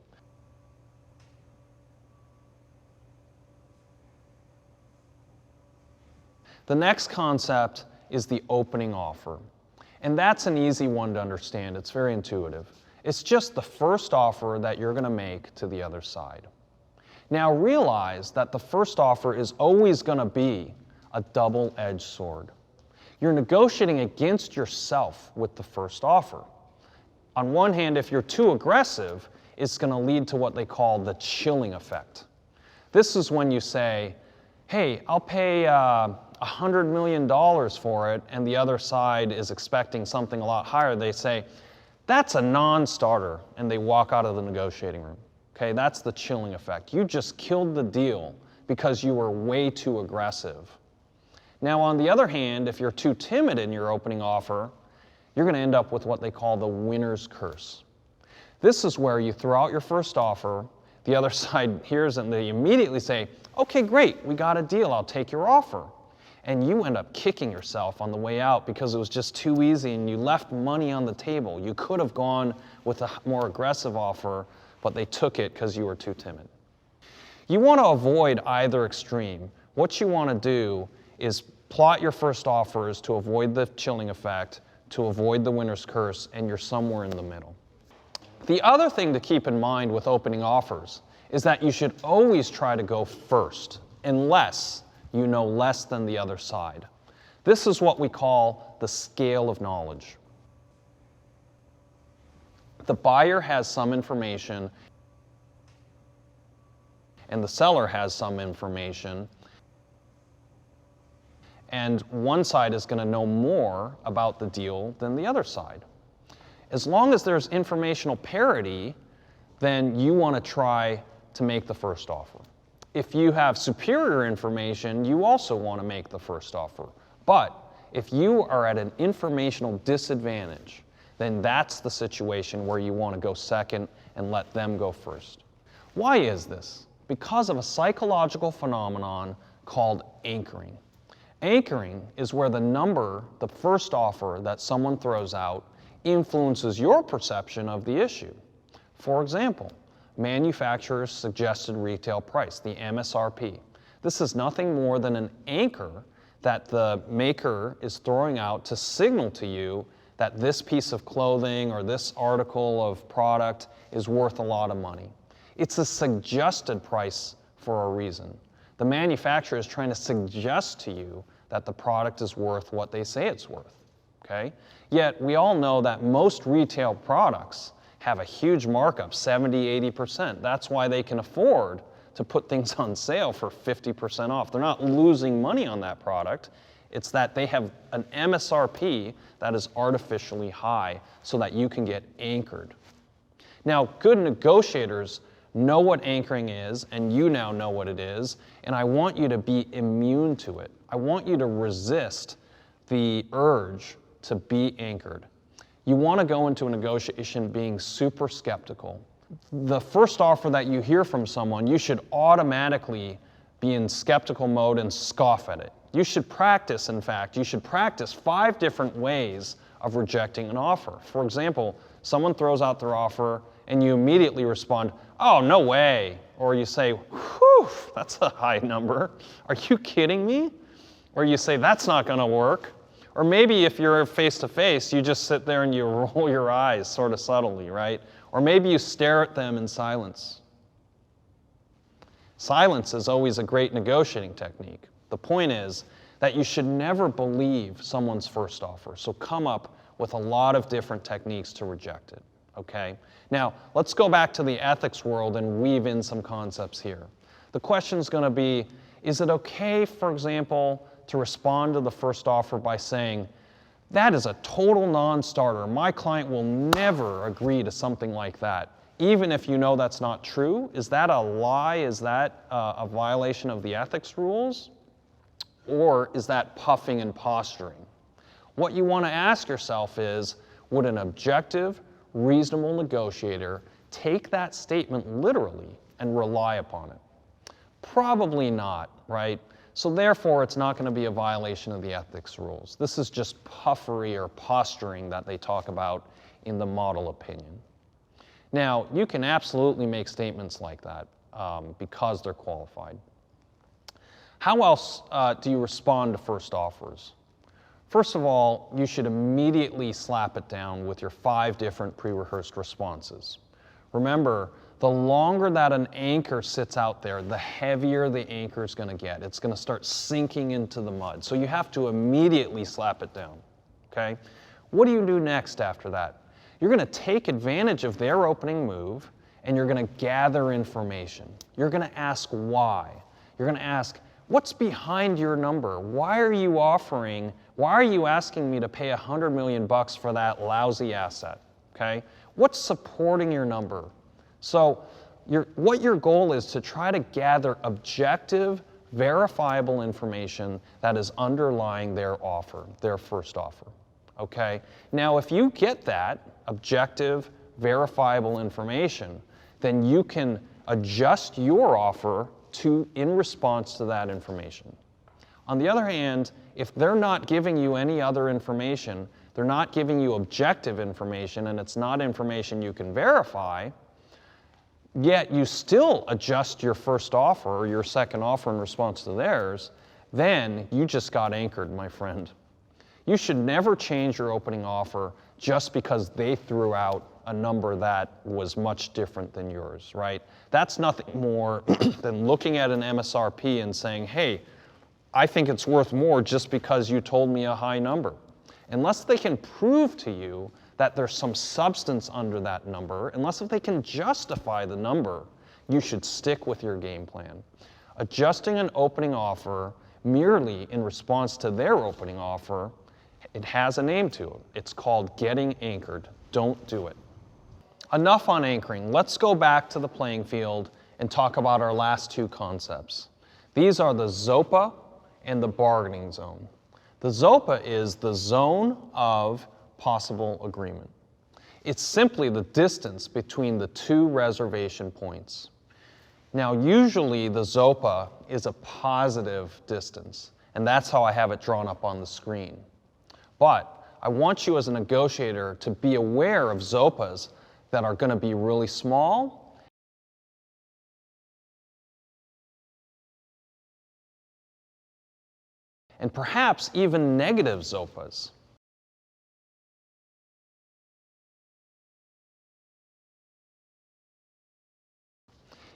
S4: The next concept is the opening offer. And that's an easy one to understand. It's very intuitive. It's just the first offer that you're going to make to the other side. Now realize that the first offer is always going to be a double-edged sword. You're negotiating against yourself with the first offer. On one hand, if you're too aggressive, it's going to lead to what they call the chilling effect. This is when you say, hey, I'll pay $100 million for it, and the other side is expecting something a lot higher. They say, that's a non-starter, and they walk out of the negotiating room. Okay, that's the chilling effect. You just killed the deal because you were way too aggressive. Now, on the other hand, if you're too timid in your opening offer, you're going to end up with what they call the winner's curse. This is where you throw out your first offer, the other side hears it, and they immediately say, Okay, great, we got a deal, I'll take your offer. And you end up kicking yourself on the way out because it was just too easy and you left money on the table. You could have gone with a more aggressive offer, but they took it because you were too timid. You want to avoid either extreme. What you want to do is plot your first offers to avoid the chilling effect, to avoid the winner's curse, and you're somewhere in the middle. The other thing to keep in mind with opening offers is that you should always try to go first, unless you know less than the other side. This is what we call the scale of knowledge. The buyer has some information and the seller has some information, and one side is going to know more about the deal than the other side. As long as there's informational parity, then you want to try to make the first offer. If you have superior information, you also want to make the first offer. But if you are at an informational disadvantage, then that's the situation where you want to go second and let them go first. Why is this? Because of a psychological phenomenon called anchoring. Anchoring is where the number, the first offer that someone throws out, influences your perception of the issue. For example, manufacturer's suggested retail price, the MSRP. This is nothing more than an anchor that the maker is throwing out to signal to you that this piece of clothing or this article of product is worth a lot of money. It's a suggested price for a reason. The manufacturer is trying to suggest to you that the product is worth what they say it's worth, okay? Yet we all know that most retail products have a huge markup, 70, 80%. That's why they can afford to put things on sale for 50% off. They're not losing money on that product. It's that they have an MSRP that is artificially high so that you can get anchored. Now, good negotiators know what anchoring is, and you now know what it is, and I want you to be immune to it. I want you to resist the urge to be anchored. You want to go into a negotiation being super skeptical. The first offer that you hear from someone, you should automatically be in skeptical mode and scoff at it. You should practice, in fact, you should practice 5 different ways of rejecting an offer. For example, someone throws out their offer and you immediately respond, "Oh, no way." Or you say, "Whew, that's a high number. Are you kidding me?" Or you say, "That's not going to work." Or maybe if you're face to face, you just sit there and you roll your eyes sort of subtly, right? Or maybe you stare at them in silence. Silence is always a great negotiating technique. The point is that you should never believe someone's first offer. So come up with a lot of different techniques to reject it, okay? Now, let's go back to the ethics world and weave in some concepts here. The question is going to be, is it okay, for example, to respond to the first offer by saying, "That is a total non-starter. My client will never agree to something like that," even if you know that's not true? Is that a lie? Is that a violation of the ethics rules? Or is that puffing and posturing? What you want to ask yourself is, would an objective, reasonable negotiator take that statement literally and rely upon it? Probably not, right? So therefore, it's not going to be a violation of the ethics rules. This is just puffery or posturing that they talk about in the model opinion. Now, you can absolutely make statements like that because they're qualified. How else do you respond to first offers? First of all, you should immediately slap it down with your 5 different pre-rehearsed responses. Remember, the longer that an anchor sits out there, the heavier the anchor is going to get. It's going to start sinking into the mud. So you have to immediately slap it down, okay? What do you do next after that? You're going to take advantage of their opening move, and you're going to gather information. You're going to ask why. You're going to ask, what's behind your number? Why are you asking me to pay $100 million for that lousy asset, okay? What's supporting your number? So what your goal is to try to gather objective, verifiable information that is underlying their offer, their first offer, okay? Now, if you get that objective, verifiable information, then you can adjust your offer in response to that information. On the other hand, if they're not giving you any other information, they're not giving you objective information, and it's not information you can verify, yet you still adjust your first offer or your second offer in response to theirs, then you just got anchored, my friend. You should never change your opening offer just because they threw out a number that was much different than yours, right? That's nothing more than looking at an MSRP and saying, hey, I think it's worth more just because you told me a high number. Unless they can prove to you that there's some substance under that number, unless if they can justify the number, you should stick with your game plan. Adjusting an opening offer merely in response to their opening offer, it has a name to it. It's called getting anchored. Don't do it. Enough on anchoring. Let's go back to the playing field and talk about our last two concepts. These are the ZOPA and the bargaining zone. The ZOPA is the zone of possible agreement. It's simply the distance between the two reservation points. Now, usually the ZOPA is a positive distance, and that's how I have it drawn up on the screen. But I want you as a negotiator to be aware of ZOPAs that are going to be really small and perhaps even negative ZOPAs.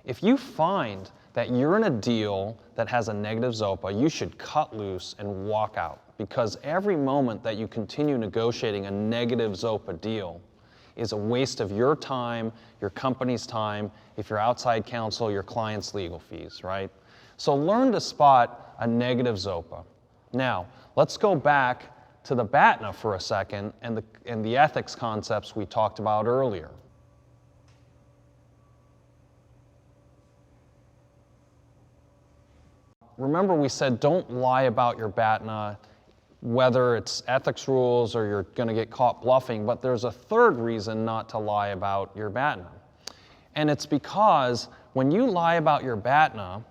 S4: If you find that you're in a deal that has a negative ZOPA, you should cut loose and walk out, because every moment that you continue negotiating a negative ZOPA deal is a waste of your time, your company's time, if you're outside counsel, your client's legal fees, right? So learn to spot a negative ZOPA. Now, let's go back to the BATNA for a second and the ethics concepts we talked about earlier. Remember, we said don't lie about your BATNA, whether it's ethics rules or you're going to get caught bluffing, but there's a third reason not to lie about your BATNA. And it's because when you lie about your BATNA,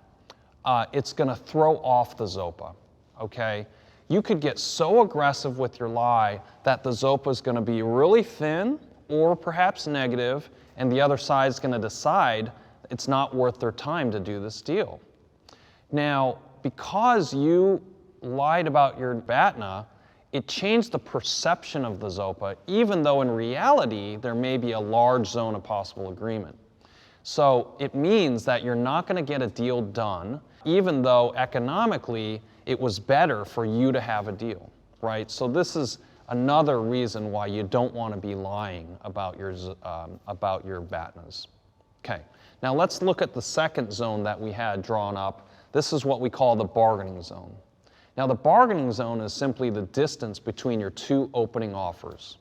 S4: it's going to throw off the ZOPA. Okay, you could get so aggressive with your lie that the ZOPA is going to be really thin or perhaps negative, and the other side is going to decide it's not worth their time to do this deal. Now, because you lied about your BATNA, it changed the perception of the ZOPA, even though in reality there may be a large zone of possible agreement. So it means that you're not going to get a deal done, even though economically it was better for you to have a deal, right? So this is another reason why you don't want to be lying about your BATNAs. Okay, now let's look at the second zone that we had drawn up. This is what we call the bargaining zone. Now the bargaining zone is simply the distance between your two opening offers.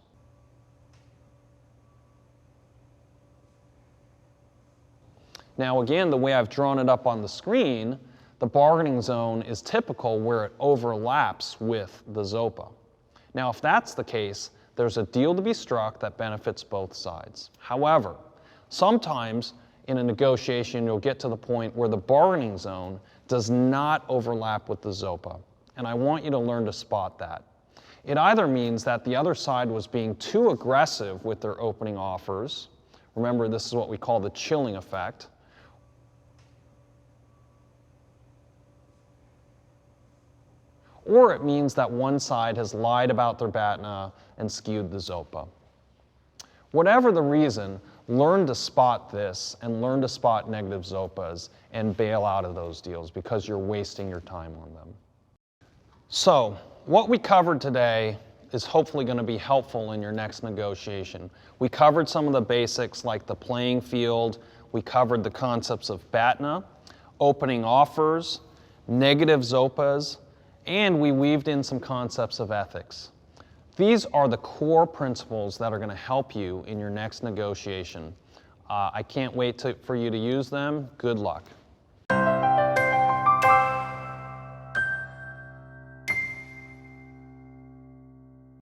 S4: Now again, the way I've drawn it up on the screen, the bargaining zone is typical where it overlaps with the ZOPA. Now if that's the case, there's a deal to be struck that benefits both sides. However, sometimes in a negotiation you'll get to the point where the bargaining zone does not overlap with the ZOPA, and I want you to learn to spot that. It either means that the other side was being too aggressive with their opening offers. Remember, this is what we call the chilling effect. Or it means that one side has lied about their BATNA and skewed the ZOPA. Whatever the reason, learn to spot this and learn to spot negative ZOPAs and bail out of those deals because you're wasting your time on them. So, what we covered today is hopefully going to be helpful in your next negotiation. We covered some of the basics like the playing field, we covered the concepts of BATNA, opening offers, negative ZOPAs, and we weaved in some concepts of ethics. These are the core principles that are going to help you in your next negotiation. I can't wait for you to use them. Good luck.